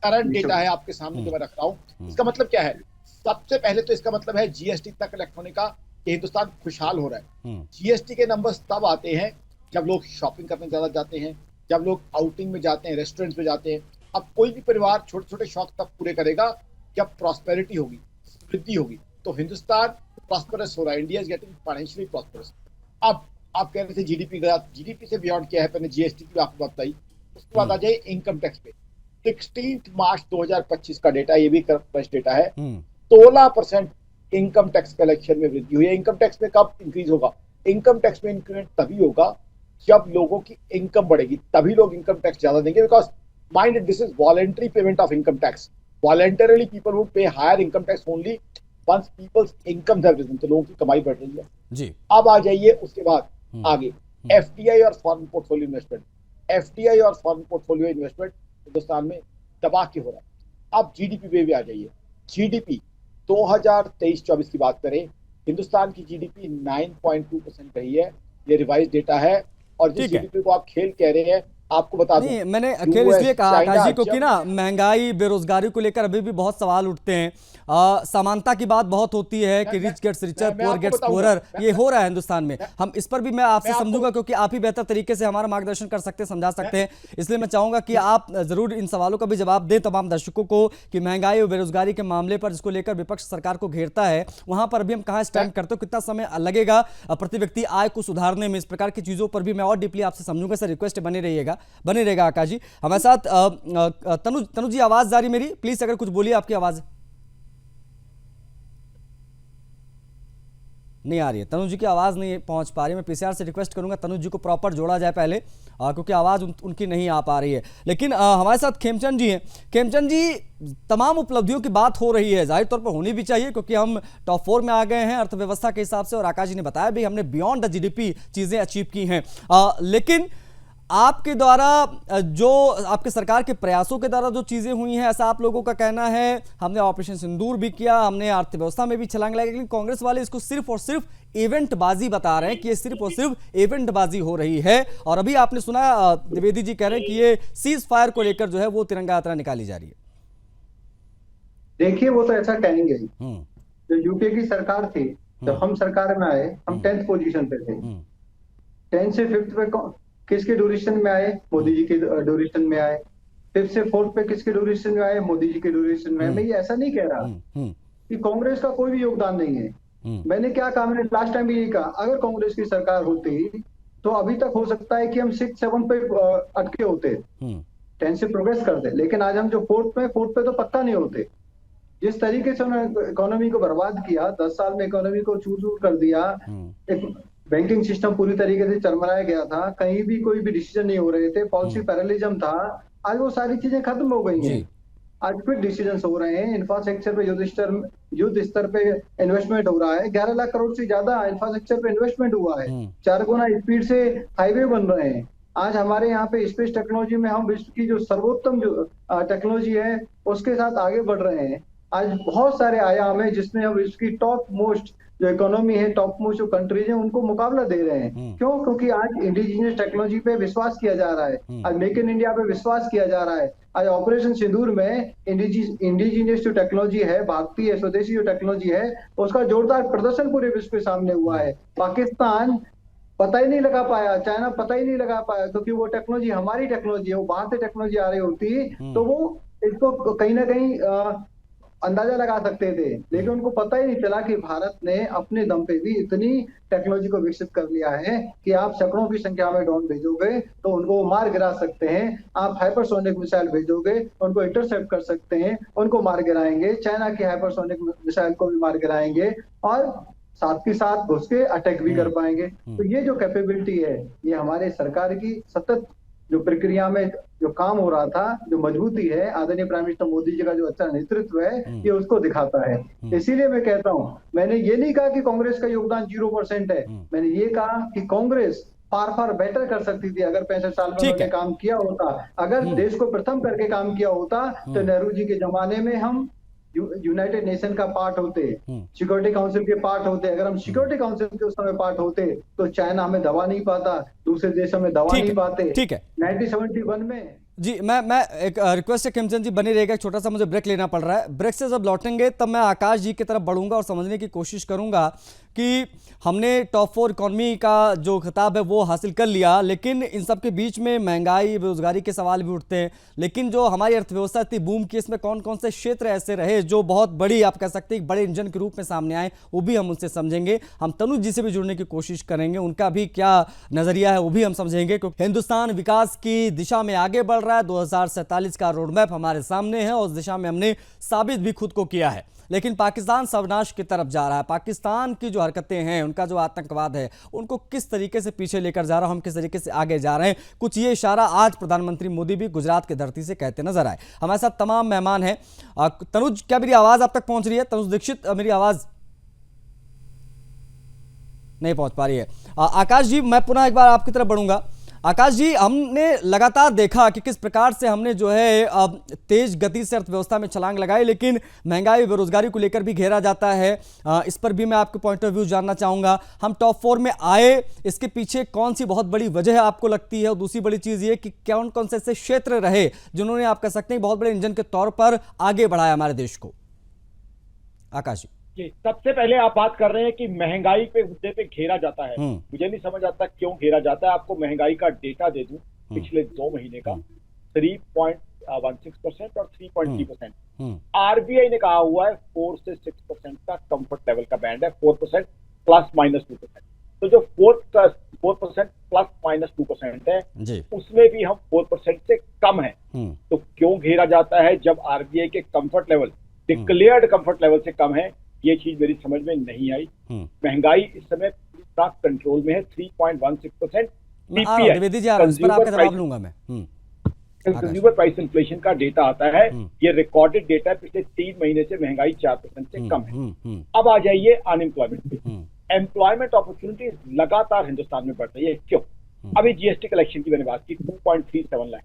करंट डेटा है आपके सामने जो मैं रख रहा हूं। इसका मतलब क्या है? सबसे पहले तो इसका मतलब है जीएसटी इतना कलेक्ट होने का कि हिंदुस्तान खुशहाल हो रहा है। जीएसटी के नंबर्स तब आते हैं जब लोग शॉपिंग करने ज्यादा जाते हैं, जब लोग आउटिंग में जाते हैं, रेस्टोरेंट्स में जाते हैं। अब कोई भी परिवार छोटे छोटे शौक तब पूरे करेगा जब प्रॉस्पेरिटी होगी, वृद्धि होगी। तो हिंदुस्तान प्रॉस्परस हो रहा है, India is getting financially prosperous. अब आप कह रहे थे जीडीपी से बियॉन्ड क्या है, मैंने जीएसटी की आपको बात बताई। उसके बाद आ जाए इनकम टैक्स पे। 16 मार्च 2025 का डेटा, ये भी फ्रेश डेटा है। 16% इनकम टैक्स कलेक्शन में वृद्धि हुई है। इनकम टैक्स में कब इंक्रीज होगा? इनकम टैक्स में इंक्रीमेंट तभी होगा जब लोगों की इनकम बढ़ेगी, तभी लोग इनकम टैक्स ज्यादा देंगे। Because mind this is voluntary payment of income tax. Voluntarily people would pay higher income tax only once people's incomes have risen, तो लोगों की कमाई बढ़ रही है जी। अब आ जाइए उसके बाद आगे, एफडीआई और फॉरेन पोर्टफोलियो इन्वेस्टमेंट। एफडीआई और फॉरेन पोर्टफोलियो इन्वेस्टमेंट हिंदुस्तान में दबा के हो रहा है। अब जीडीपी पे भी आ जाइए। जीडीपी 2023-24 की बात करें, हिंदुस्तान की जीडीपी 9.2% रही है, ये रिवाइज डेटा है। और जिस जीडीपी को आप खेल कह रहे हैं, आपको बता दूं, नहीं, मैंने खेल इसलिए कहा आकाश जी क्योंकि ना महंगाई बेरोजगारी को लेकर अभी भी बहुत सवाल उठते हैं। समानता की बात बहुत होती है कि rich gets richer, poor gets poorer, ये हो रहा है हिंदुस्तान में। हम इस पर भी मैं आपसे समझूंगा क्योंकि आप ही बेहतर तरीके से हमारा मार्गदर्शन कर सकते हैं, समझा सकते हैं। इसलिए मैं चाहूंगा कि आप जरूर इन सवालों का भी जवाब दें तमाम दर्शकों को कि महंगाई और बेरोजगारी के मामले पर जिसको लेकर विपक्ष सरकार को घेरता है, वहां पर भी हम कहां स्टैंड करते हो, कितना समय लगेगा प्रति व्यक्ति आय को सुधारने में। इस प्रकार की चीजों पर भी मैं और डीपली आपसे समझूंगा। सर रिक्वेस्ट बने रहेगा आकाश जी। हमारे साथ तनु जी, आवाज जा रही मेरी? प्लीज अगर कुछ बोलिए, आपकी आवाज नहीं आ रही है। तनु जी की आवाज नहीं पहुंच पा रही है। मैं पीसीआर से रिक्वेस्ट करूंगा तनु जी को प्रॉपर जोड़ा जाए पहले, क्योंकि आवाज उनकी नहीं आ पा रही है। लेकिन हमारे साथ खेमचंद जी हैं। खेमचंद जी, तमाम उपलब्धियों की बात हो रही है, जाहिर तौर पर होनी भी चाहिए क्योंकि हम टॉप 4 में आ गए हैं अर्थव्यवस्था के हिसाब से, और आकाश जी ने बताया भी हमने बियॉन्ड द जीडीपी चीजें अचीव की हैं। लेकिन आपके द्वारा जो आपके सरकार के प्रयासों के द्वारा जो चीजें हुई हैं, ऐसा आप लोगों का कहना है, हमने ऑपरेशन सिंदूर भी किया, हमने अर्थव्यवस्था में भी छलांग लगाई, लेकिन कांग्रेस वाले इसको सिर्फ और सिर्फ इवेंट बाजी बता रहे हैं कि ये सिर्फ और सिर्फ इवेंट बाजी हो रही है। और अभी आपने सुना द्विवेदी जी कह रहे हैं कि ये सीज फायर को लेकर जो है वो तिरंगा यात्रा निकाली जा रही है। देखिए, वो तो ऐसा कहेंगे ही। जो यूपीए की सरकार थी, जब हम सरकार में आए, हम 10th पोजीशन पे थे। 10 से 5th पे किसके ड्यूरेशन में आए? मोदी जी के ड्यूरेशन में आए। 5th से 4th पे किसके ड्यूरेशन में आए? मोदी जी के ड्यूरेशन में। मैं ये ऐसा नहीं कह रहा कि कांग्रेस का कोई भी योगदान नहीं है। मैंने क्या कहा, मैंने लास्ट टाइम भी यही कहा, अगर कांग्रेस की सरकार होती तो अभी तक हो सकता है कि हम 6-7 पे अटके होते, 10 से प्रोग्रेस करते। लेकिन आज हम जो 4th पे तो पक्का नहीं होते। जिस तरीके से उन्होंने इकोनॉमी को बर्बाद किया, 10 साल में इकोनॉमी को चूर चूर कर दिया, एक बैंकिंग सिस्टम पूरी तरीके से चरमराया गया था, कहीं भी कोई भी डिसीजन नहीं हो रहे थे, पॉलिसी पैरालिज्म था। आज वो सारी चीजें खत्म हो गई हैं। आज फिर डिसीजन हो रहे हैं। इंफ्रास्ट्रक्चर पे युद्ध स्तर पे इन्वेस्टमेंट हो रहा है। 11 लाख करोड़ से ज्यादा इंफ्रास्ट्रक्चर पे इन्वेस्टमेंट हुआ है। 4 गुना स्पीड से हाईवे बन रहे हैं। आज हमारे यहाँ पे स्पेस टेक्नोलॉजी में हम विश्व की जो सर्वोत्तम जो टेक्नोलॉजी है उसके साथ आगे बढ़ रहे हैं। आज बहुत सारे आयाम है जिसमें हम विश्व की टॉप मोस्ट जो इकोनॉमी है, टॉप मोस्ट जो कंट्रीज है, उनको मुकाबला दे रहे हैं। क्यों? क्योंकि आज इंडिजिनियस टेक्नोलॉजी पे विश्वास किया जा रहा है। आज मेक इन इंडिया पे विश्वास किया जा रहा है। आज ऑपरेशन सिंदूर में इंडिजिनियस जो टेक्नोलॉजी है, भारतीय स्वदेशी जो टेक्नोलॉजी है, उसका जोरदार प्रदर्शन पूरे विश्व के सामने हुआ है। पाकिस्तान पता ही नहीं लगा पाया, चाइना पता ही नहीं लगा पाया, क्योंकि वो टेक्नोलॉजी हमारी टेक्नोलॉजी है। वो बाहर से टेक्नोलॉजी आ रही होती तो वो इसको कहीं ना कहीं अंदाजा लगा सकते थे, लेकिन उनको पता ही नहीं चला कि भारत ने अपने दम पे भी इतनी टेक्नोलॉजी को विकसित कर लिया है कि आप सैकड़ों की संख्या में ड्रोन भेजोगे तो उनको मार गिरा सकते हैं। आप हाइपरसोनिक मिसाइल भेजोगे, उनको इंटरसेप्ट कर सकते हैं, उनको मार गिराएंगे। चाइना की हाइपरसोनिक मिसाइल को भी मार गिराएंगे और साथ के साथ घुस के अटैक भी कर पाएंगे। तो ये जो कैपेबिलिटी है, ये हमारे सरकार की सतत जो प्रक्रिया में जो काम हो रहा था, जो मजबूती है, आदरणीय प्राइम मिनिस्टर मोदी जी का जो अच्छा नेतृत्व है, ये उसको दिखाता है। इसीलिए मैं कहता हूं, मैंने ये नहीं कहा कि कांग्रेस का योगदान 0% है। मैंने ये कहा कि कांग्रेस फार बेटर कर सकती थी अगर 65 साल में उन्होंने काम किया होता। अगर देश को प्रथम करके काम किया होता तो नेहरू जी के जमाने में हम यूनाइटेड नेशन का पार्ट होते, सिक्योरिटी काउंसिल के पार्ट होते। अगर हम सिक्योरिटी काउंसिल के उस समय पार्ट होते तो चाइना हमें दबा नहीं पाता, दूसरे देश हमें दबा नहीं पाते। ठीक है, 1971 में जी मैं एक रिक्वेस्ट है खेमचंद जी बने रहेगा, एक छोटा सा मुझे ब्रेक लेना पड़ रहा है। ब्रेक से जब लौटेंगे तब मैं आकाश जी की तरफ बढ़ूंगा और समझने की कोशिश करूंगा कि हमने टॉप 4 इकोनॉमी का जो खिताब है वो हासिल कर लिया, लेकिन इन सब के बीच में महंगाई बेरोजगारी के सवाल भी उठते हैं। लेकिन जो हमारी अर्थव्यवस्था इतनी बूम की, इसमें कौन कौन से क्षेत्र ऐसे रहे जो बहुत बड़ी, आप कह सकते हैं बड़े इंजन के रूप में सामने आए, वो भी हम उनसे समझेंगे। हम तनु जी से भी जुड़ने की कोशिश करेंगे, उनका भी क्या नजरिया है वो भी हम समझेंगे, क्योंकि हिंदुस्तान विकास की दिशा में आगे बढ़ रहा है। 2047 का रोड मैप हमारे सामने है और उस दिशा में हमने साबित भी खुद को किया है। लेकिन पाकिस्तान सर्वनाश की तरफ जा रहा है। पाकिस्तान की जो हरकतें हैं, उनका जो आतंकवाद है, उनको किस तरीके से पीछे लेकर जा रहा है, हम किस तरीके से आगे जा रहे हैं, कुछ ये इशारा आज प्रधानमंत्री मोदी भी गुजरात की धरती से कहते नजर आए। हमारे साथ तमाम मेहमान हैं। तनुज, क्या मेरी आवाज आप तक पहुंच रही है? तनुज दीक्षित, मेरी आवाज नहीं पहुंच पा रही है। आकाश जी, मैं पुनः एक बार आपकी तरफ बढ़ूंगा। आकाश जी, हमने लगातार देखा कि किस प्रकार से हमने जो है तेज गति से अर्थव्यवस्था में छलांग लगाई, लेकिन महंगाई बेरोजगारी को लेकर भी घेरा जाता है। इस पर भी मैं आपके पॉइंट ऑफ व्यू जानना चाहूंगा। हम टॉप 4 में आए, इसके पीछे कौन सी बहुत बड़ी वजह आपको लगती है? और दूसरी बड़ी चीज ये कि कौन कौन से ऐसे क्षेत्र रहे जिन्होंने आप कह सकते हैं बहुत बड़े इंजन के तौर पर आगे बढ़ाया हमारे देश को? आकाश जी। सबसे पहले आप बात कर रहे हैं कि महंगाई पे मुद्दे पे घेरा जाता है। मुझे नहीं समझ आता क्यों घेरा जाता है। आपको महंगाई का डेटा दे दूं पिछले 2 महीने का, 3.16% और 3.3%। आरबीआई ने कहा हुआ है 4 से 6% का कंफर्ट लेवल का बैंड है, 4% ±2%। तो जो 4% ±2% है उसमें भी हम 4% से कम है। तो क्यों घेरा जाता है जब आरबीआई के comfort level, declared comfort level से कम है? ये चीज मेरी समझ में नहीं आई। महंगाई इस समय पूरा कंट्रोल में है, 3.16%। द्विवेदी जी, इस पर आपका जवाब लूंगा मैं। कंज्यूमर प्राइस इन्फ्लेशन का डेटा आता है, ये रिकॉर्डेड डेटा है, पिछले 3 महीने से महंगाई 4% से कम है। अब आ जाइए अनएम्प्लॉयमेंट पे। एम्प्लॉयमेंट अपॉर्चुनिटीज लगातार हिंदुस्तान में बढ़ रही है। क्यों? अभी जीएसटी कलेक्शन की मैंने बात की, 2.37 लाख।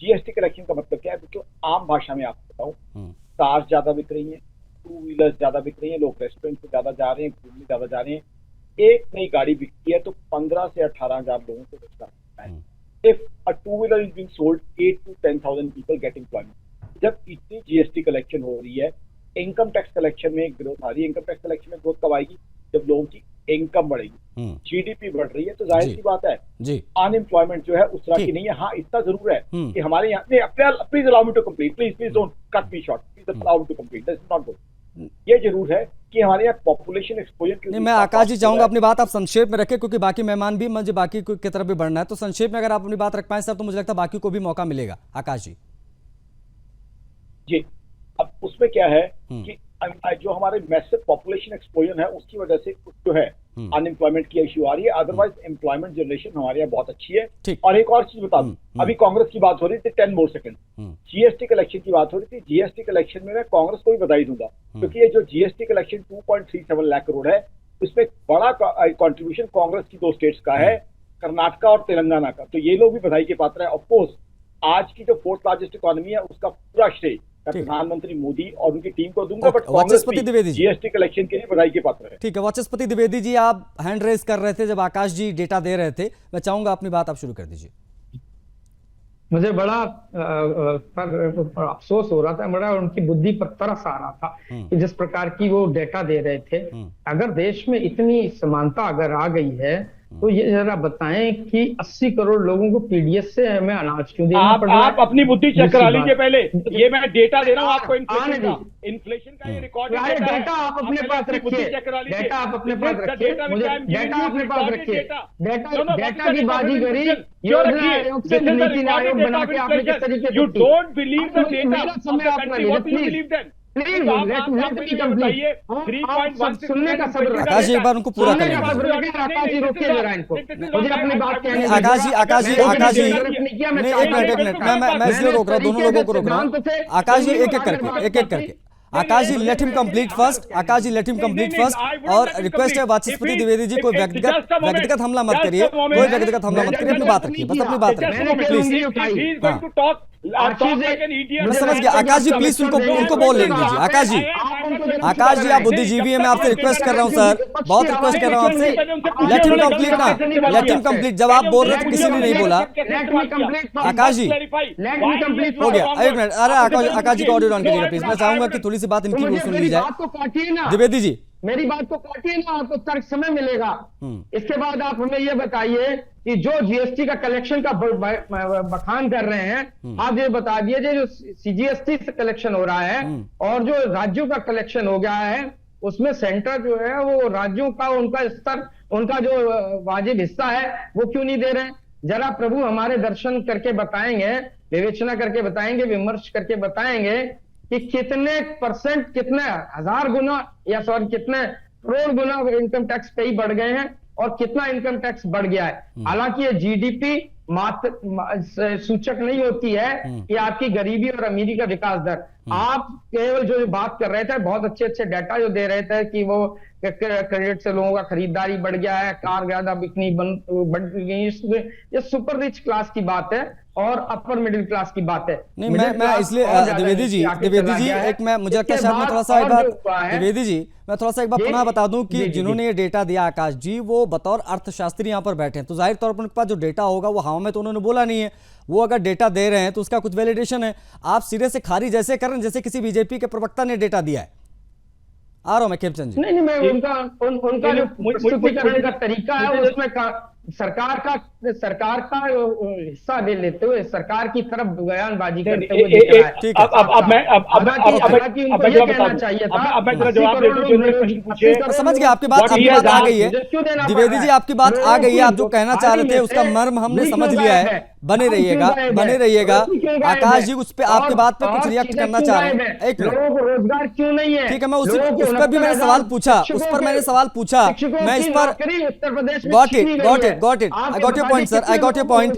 जीएसटी कलेक्शन का मतलब क्या है? क्यों आम भाषा में आपको बताऊं, कार्स ज्यादा बिक रही है, 2 व्हीलर्स ज्यादा बिक रही है, लोग रेस्टोरेंट से ज्यादा जा रहे हैं, घूमने ज्यादा जा रहे हैं। एक नई गाड़ी बिकती है तो 15 से 18 हजार लोगों को रोजगार मिलता है। If a 2 wheeler is being sold, 8 to 10,000 people get employment. जब इतनी जीएसटी कलेक्शन हो रही है, इनकम टैक्स कलेक्शन में ग्रोथ आ रही है। इनकम टैक्स कलेक्शन में ग्रोथ कब आएगी? जब लोगों की इनकम बढ़ेगी, जीडीपी बढ़ रही है। तो जाहिर सी बात है अनएम्प्लॉयमेंट जो है उस तरह की नहीं है। हाँ, इतना जरूर है कि हमारे यहाँ, please allow me to complete, please don't cut me short, please allow me to complete, this is not good. ये जरूर है कि हमारे यहाँ पॉपुलेशन एक्सपोजर नहीं, मैं आकाश जी चाहूंगा अपनी बात आप संक्षेप में रखें, क्योंकि बाकी मेहमान भी, मुझे बाकी की तरफ भी बढ़ना है। तो संक्षेप में अगर आप अपनी बात रख पाए सर, तो मुझे लगता है बाकी को भी मौका मिलेगा। आकाश जी, अब उसमें क्या है कि जो हमारे मैसिव पॉपुलेशन एक्सपोजर है उसकी वजह से कुछ जो है अनएम्प्लॉयमेंट की इश्यू आ रही है। अदरवाइज एम्प्लॉयमेंट जनरेशन हमारे यहाँ बहुत अच्छी है। और एक और चीज बता दूं, अभी कांग्रेस की बात हो रही थी, 10 more सेकंड, जीएसटी कलेक्शन की बात हो रही थी। जीएसटी कलेक्शन में मैं कांग्रेस को भी बधाई दूंगा, क्योंकि ये जो जीएसटी कलेक्शन 2.37 लाख करोड़ है, उसमें बड़ा कॉन्ट्रीब्यूशन कांग्रेस की 2 स्टेट्स का है, कर्नाटका और तेलंगाना का। तो ये लोग भी बधाई के पात्र है। ऑफकोर्स आज की जो 4th लार्जेस्ट इकोनॉमी है उसका पूरा श्रेय प्रधानमंत्री मोदी और उनकी टीम को दूंगा, but Vachaspati Dwivedi ji GST collection के लिए बधाई के पात्र है। ठीक है, वाचस्पति द्विवेदी जी, आप हैंड रेज कर रहे थे जब आकाश जी डेटा दे रहे थे। मैं चाहूंगा अपनी बात आप शुरू कर दीजिए। मुझे बड़ा अफसोस हो रहा था, बड़ा उनकी बुद्धि पर तरस आ रहा था कि जिस प्रकार की वो डेटा दे रहे थे। अगर देश में इतनी समानता अगर आ गई है तो ये जरा बताएं कि 80 करोड़ लोगों को पीडीएस से हमें अनाज क्यों देना पड़ रहा है? आप अपनी बुद्धि चेक करा लीजिए पहले। ये मैं डेटा दे रहा हूँ आपको, इन्फ्लेशन का ये रिकॉर्ड डेटा आप अपने पास रखिए, डेटा आप अपने पास रखिए, मुझे डेटा अपने पास रखिए। डेटा की बाजीगरी योजना आयोग से, नीति आयोग बना के आपने किस तरीके से, you don't believe the data, समय आप प्लीज लेट मी कंप्लीट। सुनने का सब्र रखिए। आकाश जी, एक बार उनको पूरा करें। आकाश जी रोकिए जरा इनको, मुझे अपनी बात कहने। आकाश जी नहीं, एक मिनट, मैं इसलिए रोक रहा हूँ, दोनों लोगों को रोक रहा हूँ। आकाश जी एक एक करके आकाश जी लेट हिम कंप्लीट फर्स्ट। आकाश जी लेट हिम कंप्लीट फर्स्ट। और रिक्वेस्ट है वाचस्पति द्विवेदी जी, कोई व्यक्तिगत हमला मत करिए, कोई व्यक्तिगत हमला मत करिए, अपनी बात रखिए, बस अपनी बात रखिए प्लीज। मैं समझ गया। आकाश जी प्लीज उनको बोल लेने दीजिए। आकाश जी आप बुद्धिजीवी हैं, मैं आपसे रिक्वेस्ट कर रहा हूं सर, बहुत रिक्वेस्ट कर रहा हूं आपसे, लेट हिम कंप्लीट ना, लेट हिम कंप्लीट। जब आप बोल रहे थे किसी ने नहीं बोला। आकाश जी हो गया, एक मिनट। अरे आकाश जी को ऑडियो ऑन कीजिएगा प्लीज। मैं चाहूंगा कि थोड़ी सी बात इनकी भी सुन ली जाए। द्विवेदी जी मेरी बात को काटिए ना, आपको तर्क समय मिलेगा। इसके बाद आप हमें यह बताइए कि जो जीएसटी का कलेक्शन का बखान कर रहे हैं, आप ये बता दिए जो सीजीएसटी से कलेक्शन हो रहा है और जो राज्यों का कलेक्शन हो गया है, उसमें सेंटर जो है वो राज्यों का उनका स्तर, उनका जो वाजिब हिस्सा है वो क्यों नहीं दे रहे हैं? जरा प्रभु हमारे दर्शन करके बताएंगे, विवेचना करके बताएंगे, विमर्श करके बताएंगे कि कितने परसेंट, कितने हजार गुना या सॉरी कितने करोड़ गुना इनकम टैक्स पे ही बढ़ गए हैं और कितना इनकम टैक्स बढ़ गया है। हालांकि ये जीडीपी मात्र सूचक नहीं होती है कि आपकी गरीबी और अमीरी का विकास दर। आप केवल जो बात कर रहे थे, बहुत अच्छे अच्छे डाटा जो दे रहे थे कि वो क्रेडिट से लोगों का खरीदारी बढ़ गया है, कार ज्यादा बिकनी बढ़ गई, ये सुपर रिच क्लास की बात है और अपर मिडिल क्लास की बात है। नहीं, मैं इसलिए द्विवेदी जी एक मैं मुझे लगता है शायद मैं थोड़ा सा एक बात द्विवेदी जी मैं थोड़ा सा एक बार पुनः बता दूं कि जिन्होंने ये डेटा दिया आकाश जी, वो बतौर अर्थशास्त्री यहाँ पर बैठे हैं, तो जाहिर तौर पर उनके पास जो डेटा होगा वो हवा में तो उन्होंने बोला नहीं है। वो अगर डेटा दे रहे हैं तो उसका कुछ वैलिडेशन है। आप सिरे से खारिज ऐसे कर रहे हैं जैसे किसी बीजेपी के प्रवक्ता ने डेटा दिया है। आ रहा हूं मैं खेमचंद जी। नहीं, मैं उनका जो प्रस्तुतिकरण का तरीका है उसमें सरकार का हिस्सा दे लेते हुए सरकार की तरफ बयानबाजी करते हुए दिख रहा है। ठीक है, अब मैं कहना चाहिए था। अब मैं जवाब देता हूं। समझ गया, आपकी बात आ गई है द्विवेदी जी, आपकी बात आ गई है। आप जो कहना चाह रहे थे उसका मर्म हमने समझ लिया है। बने रहिएगा आकाश जी, उस पे आपकी बात पे कुछ रिएक्ट करना चाह रहे हैं। एक लोगों को रोजगार क्यों नहीं है? ठीक है, मैं उस पर भी मैंने सवाल पूछा, मैं इस पर Uttar Pradesh got it. I got your point, sir. I got your point.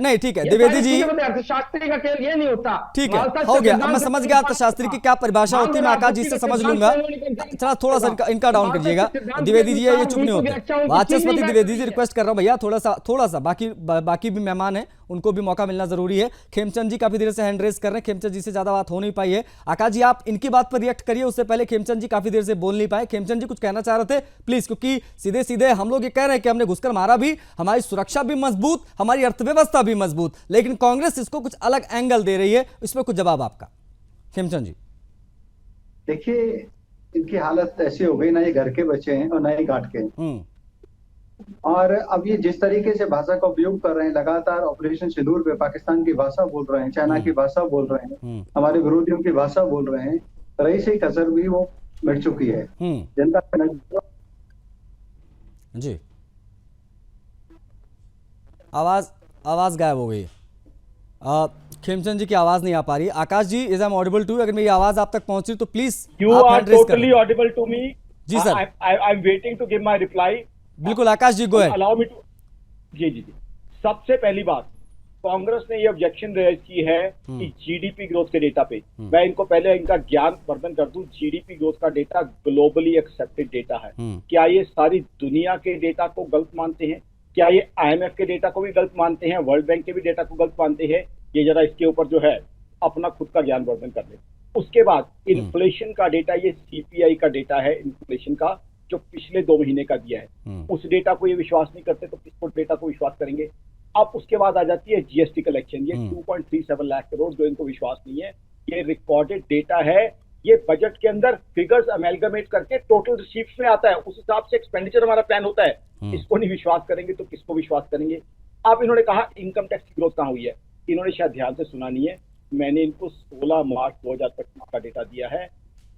नहीं, ठीक है द्विवेदी जी, अर्थशास्त्री का खेल ये नहीं होता। ठीक है, हो गया, अब मैं समझ गया अर्थशास्त्री की क्या परिभाषा होती है। मैं आकाश जी से समझ लूंगा। थोड़ा सा इनका डाउन करिएगा द्विवेदी जी, ये चुप नहीं होते। वाचस्पति द्विवेदी जी, रिक्वेस्ट कर रहा हूं भैया, थोड़ा सा बाकी भी मेहमान हैं, उनको भी मौका मिलना जरूरी है। खेमचंद जी काफी देर से हैंड रेज कर रहे हैं, खेमचंद जी से ज्यादा बात हो नहीं पाई है। आकाश जी, आप इनकी बात पर रिएक्ट करिए, उससे पहले खेमचंद जी काफी देर से बोल नहीं पाए। खेमचंद जी कुछ कहना चाह रहे थे प्लीज, क्योंकि सीधे सीधे हम लोग ये कह रहे हैं कि हमने घुसकर मारा भी, हमारी सुरक्षा भी मजबूत, हमारी अर्थव्यवस्था भी मजबूत, लेकिन कांग्रेस इसको कुछ अलग एंगल दे रही है। इसमें कुछ जवाब आपका खेमचंद जी। देखिए, इनकी हालत ऐसी हो गई, ना ये घर के बच्चे हैं और ना ही घाट के। और अब ये जिस तरीके से भाषा का उपयोग कर रहे हैं, लगातार ऑपरेशन सिंदूर पे पाकिस्तान की भाषा बोल रहे हैं, चाइना की भाषा बोल रहे हैं, हमारे विरोधियों की भाषा बोल रहे हैं, रईस की कसर भी वो मिट चुकी है। जनता जी आवाज गायब हो गई। खेमचंद जी की आवाज नहीं आ पा रही। Akash ji, is I am audible to? अगर मेरी आवाज आप तक पहुंच रही तो please you are totally audible to me. जी sir, I am waiting to give my reply. बिल्कुल Akash ji, go ahead. Allow me to. जी। सबसे पहली बात, कांग्रेस ने ये ऑब्जेक्शन रेज की है कि जीडीपी ग्रोथ के डेटा पे, मैं इनको पहले इनका ज्ञान वर्धन कर दूं। जीडीपी ग्रोथ का डेटा ग्लोबली एक्सेप्टेड डेटा है। क्या ये सारी दुनिया के डेटा को गलत मानते हैं? क्या ये IMF के डेटा को भी गलत मानते हैं? वर्ल्ड बैंक के भी डेटा को गलत मानते हैं? ये जरा इसके ऊपर जो है अपना खुद का ज्ञान वर्धन कर ले। उसके बाद इन्फ्लेशन का डेटा, ये CPI का डेटा है इन्फ्लेशन का, जो पिछले 2 महीने का दिया है। उस डेटा को ये विश्वास नहीं करते तो किस डेटा को विश्वास करेंगे? अब उसके बाद आ जाती है GST कलेक्शन, ये 2.37 लाख करोड़, जो इनको विश्वास नहीं है। ये रिकॉर्डेड डेटा है, ये बजट के अंदर फिगर्स अमेलगमेट करके टोटल रिसीप्ट्स में आता है, उस हिसाब से एक्सपेंडिचर हमारा प्लान होता है। इसको नहीं विश्वास करेंगे तो किसको विश्वास करेंगे? अब इन्होंने कहा इनकम टैक्स की ग्रोथ कहाँ हुई है, इन्होंने शायद ध्यान से सुना नहीं है। मैंने इनको 16 मार्च 2025 का डेटा दिया है।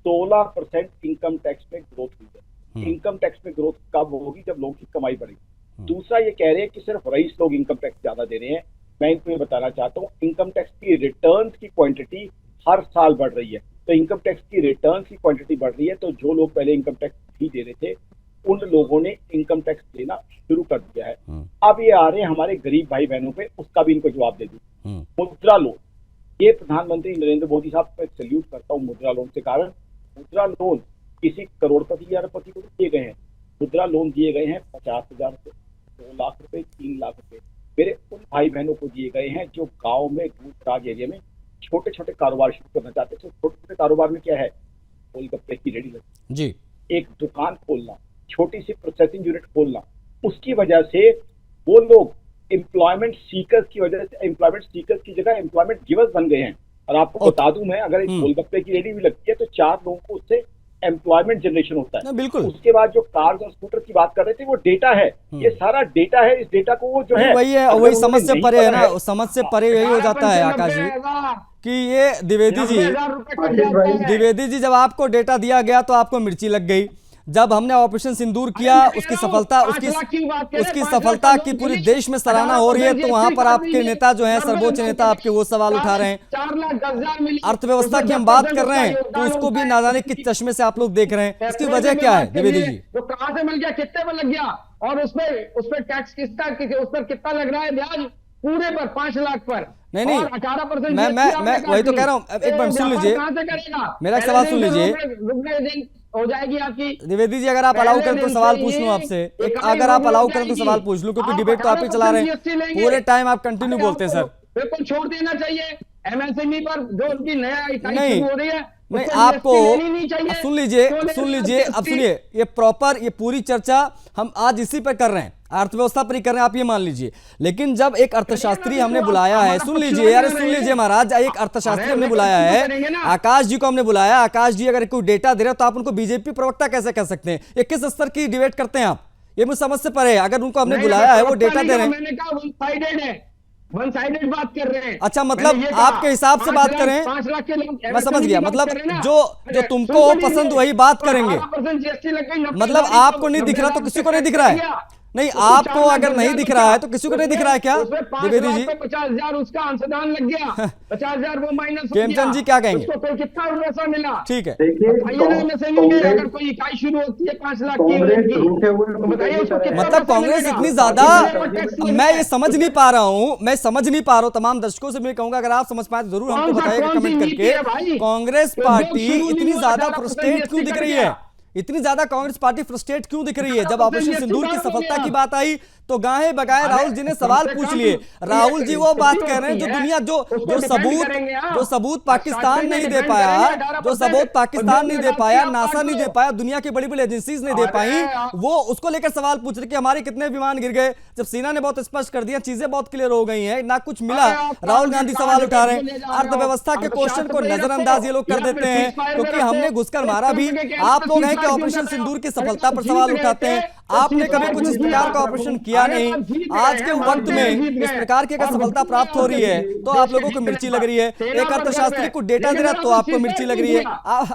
16% इनकम टैक्स में ग्रोथ हुई है। इनकम टैक्स में ग्रोथ कब होगी? जब लोगों की कमाई बढ़ेगी। दूसरा, ये कह रहे हैं कि सिर्फ रईस लोग इनकम टैक्स ज्यादा दे रहे हैं। मैं इनको ये बताना चाहता हूँ, इनकम टैक्स की रिटर्न की क्वांटिटी हर साल बढ़ रही है। तो इनकम टैक्स की रिटर्न की क्वांटिटी बढ़ रही है, तो जो लोग पहले इनकम टैक्स नहीं दे रहे थे उन लोगों ने इनकम टैक्स देना शुरू कर दिया है। अब ये आ रहे हैं हमारे गरीब भाई बहनों पे, उसका भी इनको जवाब दे दूं। मुद्रा लोन, ये प्रधानमंत्री नरेंद्र मोदी साहब को सैल्यूट करता हूँ मुद्रा लोन के कारण। मुद्रा लोन किसी करोड़पति या अरबपति को दिए गए हैं, मुद्रा लोन दिए गए हैं 50,000 रुपए, 2 लाख रुपए, 3 लाख रुपए मेरे उन भाई बहनों को दिए गए हैं जो गाँव में दूर दराज एरिया में छोटे छोटे कारोबार शुरू करना चाहते थे। छोटे छोटे कारोबार में क्या है? गोलगप्पे की रेडी लगती जी, एक दुकान खोलना, छोटी सी प्रोसेसिंग यूनिट खोलना, उसकी वजह से वो लोग एम्प्लॉयमेंट सीकर्स की वजह से एम्प्लॉयमेंट सीकर्स की जगह एम्प्लॉयमेंट गिवर्स बन गए हैं। और आपको बता दूं मैं, अगर एक गोलगप्पे की रेडी भी लगती है तो 4 लोगों को उससे एम्प्लॉयमेंट जनरेशन होता है। बिल्कुल। उसके बाद जो कार्स और स्कूटर की बात कर रहे थे, वो डेटा है, ये सारा डेटा है। इस डेटा को वो जो है वही समझ से परे है ना, समझ से परे यही हो जाता है आकाश जी कि ये द्विवेदी जी जब आपको डेटा दिया गया तो आपको मिर्ची लग गई। जब हमने ऑपरेशन सिंदूर किया, उसकी सफलता की पूरी देश में सराहना हो रही है, तो वहां पर आपके नेता जो हैं, सर्वोच्च नेता, आपके वो सवाल उठा रहे हैं। अर्थव्यवस्था की हम बात कर रहे हैं तो उसको भी ना जाने किस चश्मे से आप लोग देख रहे हैं। इसकी वजह क्या है द्विवेदी जी? वो कहां से मिल गया, कितने में लग गया, और उसमें टैक्स उस पर कितना लग रहा है ब्याज? पूरे पर 5 लाख पर। नहीं नहीं, 18% मैं वही तो कह रहा हूँ। एक बार सुन लीजिए, मेरा एक सवाल सुन लीजिए। हो जाएगी आपकी। द्विवेदी जी, अगर आप अलाउ करें तो सवाल पूछ लूं आपसे, अगर आप अलाउ करें तो सवाल पूछ लूं, क्योंकि डिबेट तो आप ही चला रहे हैं, पूरे टाइम आप कंटिन्यू बोलते हैं सर। बिल्कुल छोड़ देना चाहिए एमएसएमई पर जो उनकी नया इकाई नहीं, शुरू हो रही है, नहीं उसको आपको GST लेनी नहीं चाहिए। सुन लीजिए, क्यों सुन लेना लीजिए, अब GST? सुनिए, ये प्रॉपर, ये पूरी चर्चा हम आज इसी पर कर रहे हैं, अर्थव्यवस्था पर ही कर रहे हैं, आप ये मान लीजिए। लेकिन जब एक अर्थशास्त्री हमने बुलाया है, सुन लीजिए यार, सुन लीजिए महाराज, एक अर्थशास्त्री हमने बुलाया है, आकाश जी को हमने बुलाया। आकाश जी अगर कोई डेटा दे रहे हो तो आप उनको बीजेपी प्रवक्ता कैसे कह सकते हैं? ये किस स्तर की डिबेट करते हैं आप? ये मुझे समझ से परे है। अगर उनको हमने बुलाया है, वो डेटा दे रहे हैं, मैंने कहा वन साइडेड है, वन साइडेड बात कर रहे हैं। अच्छा, मतलब आपके हिसाब से बात करें, 5 लाख के लोग, मैं समझ गया, मतलब जो तुमको पसंद वही बात करेंगे। 18% GST लग गई, मतलब आपको नहीं दिख रहा तो किसी को नहीं दिख रहा है? नहीं, आपको अगर नहीं दिख रहा है तो किसी को नहीं दिख रहा है क्या द्विवेदी जी? 50,000 उसका अंशदान लग गया, 50,000 वो माइनस हो गया। खेमचंद जी क्या कहेंगे? उसको कोई कितना पैसा मिला? ठीक है, अगर कोई इकाई शुरू होती है 5 लाख की, तो बताइए उसको कितना मतलब पैसा कांग्रेस मिलेगा? इतनी ज्यादा, मैं ये समझ नहीं पा रहा हूं, मैं समझ नहीं पा रहा हूं। तमाम दर्शकों से मैं कहूंगा, अगर आप समझ पाए तो जरूर हमको बताइएगा कमेंट करके, कांग्रेस पार्टी इतनी ज्यादा फ्रस्ट्रेट क्यों दिख रही है? इतनी ज्यादा कांग्रेस पार्टी फ्रस्ट्रेट क्यों दिख रही है? जब ऑपरेशन सिंदूर की सफलता की बात आई तो गाहे बगाए राहुल जी ने सवाल पूछ लिए। राहुल जी वो बात कह रहे हैं जो दुनिया, जो सबूत पाकिस्तान नहीं दे पाया, जो सबूत पाकिस्तान नहीं दे पाया, नासा नहीं दे पाया, दुनिया की बड़ी बड़ी एजेंसीज नहीं दे पाई, वो उसको लेकर सवाल पूछ रहे कि हमारे कितने विमान गिर गए। जब सेना ने बहुत स्पष्ट कर दिया, चीजें बहुत क्लियर हो गई हैं, ना कुछ मिला, राहुल गांधी सवाल उठा रहे हैं। अर्थव्यवस्था के क्वेश्चन को नजरअंदाज ये लोग कर देते हैं, क्योंकि हमने घुसकर मारा भी। आप लोग हैं कि ऑपरेशन सिंदूर की सफलता पर सवाल उठाते हैं, आपने कभी कुछ इस प्रकार का ऑपरेशन किया नहीं। आज के वक्त में इस प्रकार की अगर सफलता प्राप्त हो रही है तो आप लोगों को मिर्ची लग रही है। एक अर्थशास्त्री को डेटा दे रहा है तो आपको मिर्ची लग रही है।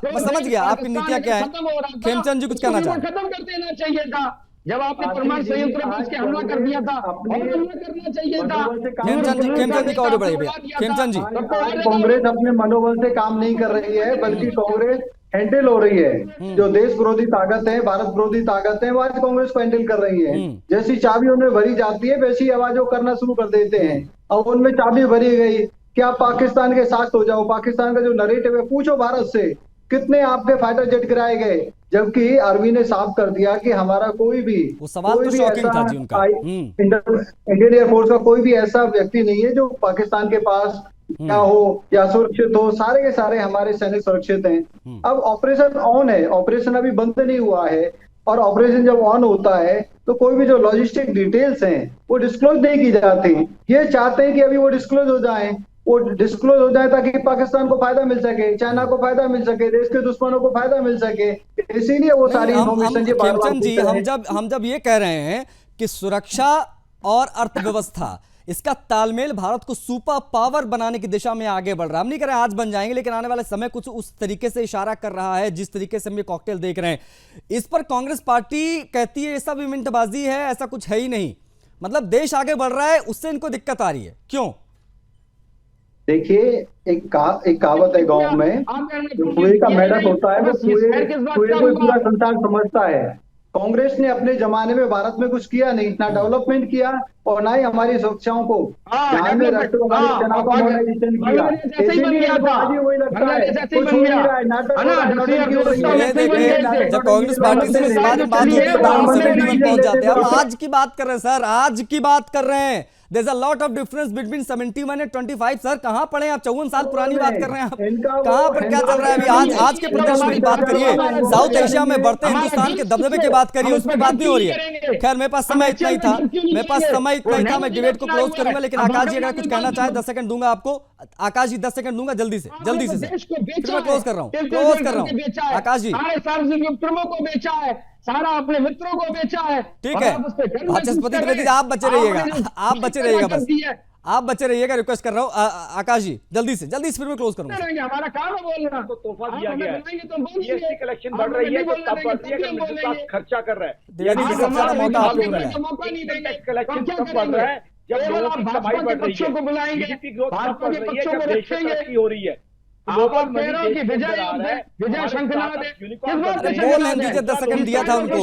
मैं समझ गया आपकी नीतियां क्या है। खेमचंद जी कुछ कहना चाहते हैं? खत्म कर देना चाहिए था जब आपने परमाणु संयंत्र पर उसके हमला कर दिया था, और हमला करना चाहिए था। खेमचंद जी का ऑडियो बढ़ाइए भैया। खेमचंद जी, कांग्रेस अपने मनोबल से काम नहीं कर रही है, बल्कि कांग्रेस हैंडल हो रही है। जो देश विरोधी ताकत है, भारत विरोधी ताकत है, वो आज कांग्रेस को हैंडल कर रही है। जैसी चाबी उनमें भरी जाती है वैसी आवाज वो करना शुरू कर देते हैं। अब उनमें चाबी भरी गई कि आप पाकिस्तान के साथ हो जाओ। पाकिस्तान का जो नरेटिव है, पूछो भारत से कितने आपके फाइटर जेट गिराए गए, जबकि आर्मी ने साफ कर दिया कि हमारा कोई भी, वो सवाल तो शॉकिंग था जी उनका। इंडियन एयरफोर्स का कोई भी ऐसा व्यक्ति नहीं है जो पाकिस्तान के पास क्या हो या सुरक्षित हो। सारे के सारे हमारे सैनिक सुरक्षित हैं। अब ऑपरेशन ऑन है, ऑपरेशन अभी बंद नहीं हुआ है, और ऑपरेशन जब ऑन होता है तो कोई भी जो लॉजिस्टिक डिटेल्स हैं वो डिस्क्लोज नहीं की जाती। ये चाहते हैं कि अभी वो डिस्क्लोज हो जाए, वो डिस्क्लोज हो जाए ताकि पाकिस्तान को फायदा मिल सके, चाइना को फायदा मिल सके, देश के दुश्मनों को फायदा मिल सके। इसीलिए वो सारी इन्फॉर्मेशन खेमचंद जी, हम जब ये कह रहे हैं कि सुरक्षा और अर्थव्यवस्था, इसका तालमेल भारत को सुपर पावर बनाने की दिशा में आगे बढ़ रहा है। हम नहीं कह रहे आज बन जाएंगे, लेकिन आने वाले समय कुछ उस तरीके से इशारा कर रहा है जिस तरीके से हम ये कॉकटेल देख रहे हैं। इस पर कांग्रेस पार्टी कहती है ये सब इवेंटबाजी है, ऐसा कुछ है ही नहीं। मतलब देश आगे बढ़ रहा है, उससे इनको दिक्कत आ रही है, क्यों? देखिए, एक कहावत है गांव में, जो कुएं का मेढक होता है वो कुएं को पूरा संसार समझता है। कांग्रेस ने अपने जमाने में भारत में कुछ किया नहीं, ना डेवलपमेंट किया और ना ही हमारी सुरक्षाओं को ध्यान में रखते हुए हमारी सेना का मॉडर्नाइजेशन किया। वही लगता है कुछ हो नहीं रहा है, नाटक। जब कांग्रेस पार्टी से इस बात होती है तो पहुंच जाते हैं। अब आज की बात कर रहे हैं सर, आज की बात कर रहे हैं। There's a lot of difference between 71 and 25 sir. कहां पढ़े आप? 54 साल पुरानी बात कर रहे हैं आप। कहां पर क्या चल रहा है अभी? आज के प्रदर्शन की बात करिए, साउथ एशिया में बढ़ते हिंदुस्तान के दबदबे की बात करिए, उस पर बात नहीं हो रही है। खैर मेरे पास समय इतना ही था, मैं डिबेट को क्लोज करूंगा। लेकिन आकाश जी अगर कुछ कहना चाहे 10 सेकंड दूंगा आपको। आकाश जी 10 सेकंड दूंगा, जल्दी से फिर मैं क्लोज कर रहा हूँ। आकाश जी, सार्वजनिक उपक्रमों को बेचा है, सारा अपने मित्रों को बेचा है। ठीक है, वाचस्पति द्विवेदी आप बचे रहिएगा, आप बचे रहिएगा, बस आप बचे रहिएगा, रिक्वेस्ट कर रहा हूँ। आकाश जी जल्दी से फिर मैं क्लोज करूंगा। हमारा काम है बोलना, तो तोहफा दिया गया है, जीएसटी कलेक्शन बढ़ रही है, तो तब बढ़ती है कि मिडिल क्लास खर्चा कर रहा है। द्विवेदी जी सबसे ज्यादा मौका आप लोगों ने मौका नहीं देंगे, कलेक्शन तब बढ़ रहा है जब लोगों की कमाई बढ़ रही है, बुलाएंगे, जीडीपी ग्रोथ तब बढ़ रही है पक्षों जब को देश में रखेंगे। तरक्की हो रही है। विजय शंखनाद बोल लेने दीजिए, 10 सेकंड दिया था उनको।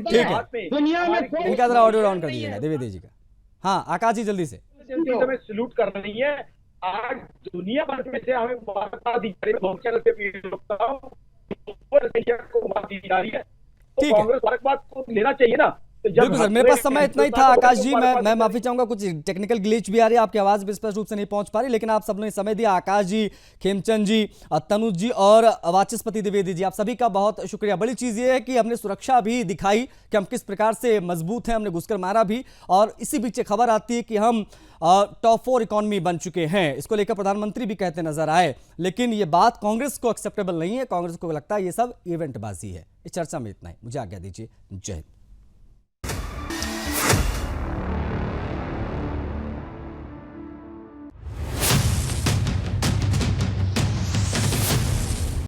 ठीक है, दुनिया में इनका जरा ऑडियो डाउन कर दीजिएगा द्विवेदी जी का। हाँ आकाश जी जल्दी से। हमें सल्यूट कर रही है, आज दुनिया भर में से हमें मान्यता दी जा रही है, को मान्यता दी जा रही है, तो ठीक है। कांग्रेस भारत को लेना चाहिए ना। तो जब बिल्कुल सर, मेरे पास समय इतना ही था। आकाश जी, मैं मैं माफी चाहूंगा, कुछ टेक्निकल ग्लिच भी आ रही है, आपकी आवाज भी स्पष्ट रूप से नहीं पहुंच पा रही, लेकिन आप सब ने समय दिया। आकाश जी, खेमचंद जी, तनुज जी और वाचस्पति द्विवेदी जी, आप सभी का बहुत शुक्रिया। बड़ी चीज ये है कि हमने सुरक्षा भी दिखाई कि हम किस प्रकार से मजबूत हैं, हमने घुसकर मारा भी, और इसी बीच खबर आती है कि हम टॉप 4 इकोनॉमी बन चुके हैं। इसको लेकर प्रधानमंत्री भी कहते नजर आए, लेकिन ये बात कांग्रेस को एक्सेप्टेबल नहीं है। कांग्रेस को लगता है ये सब इवेंटबाजी है। इस चर्चा में इतना ही, मुझे आज्ञा दीजिए। जय हिंद।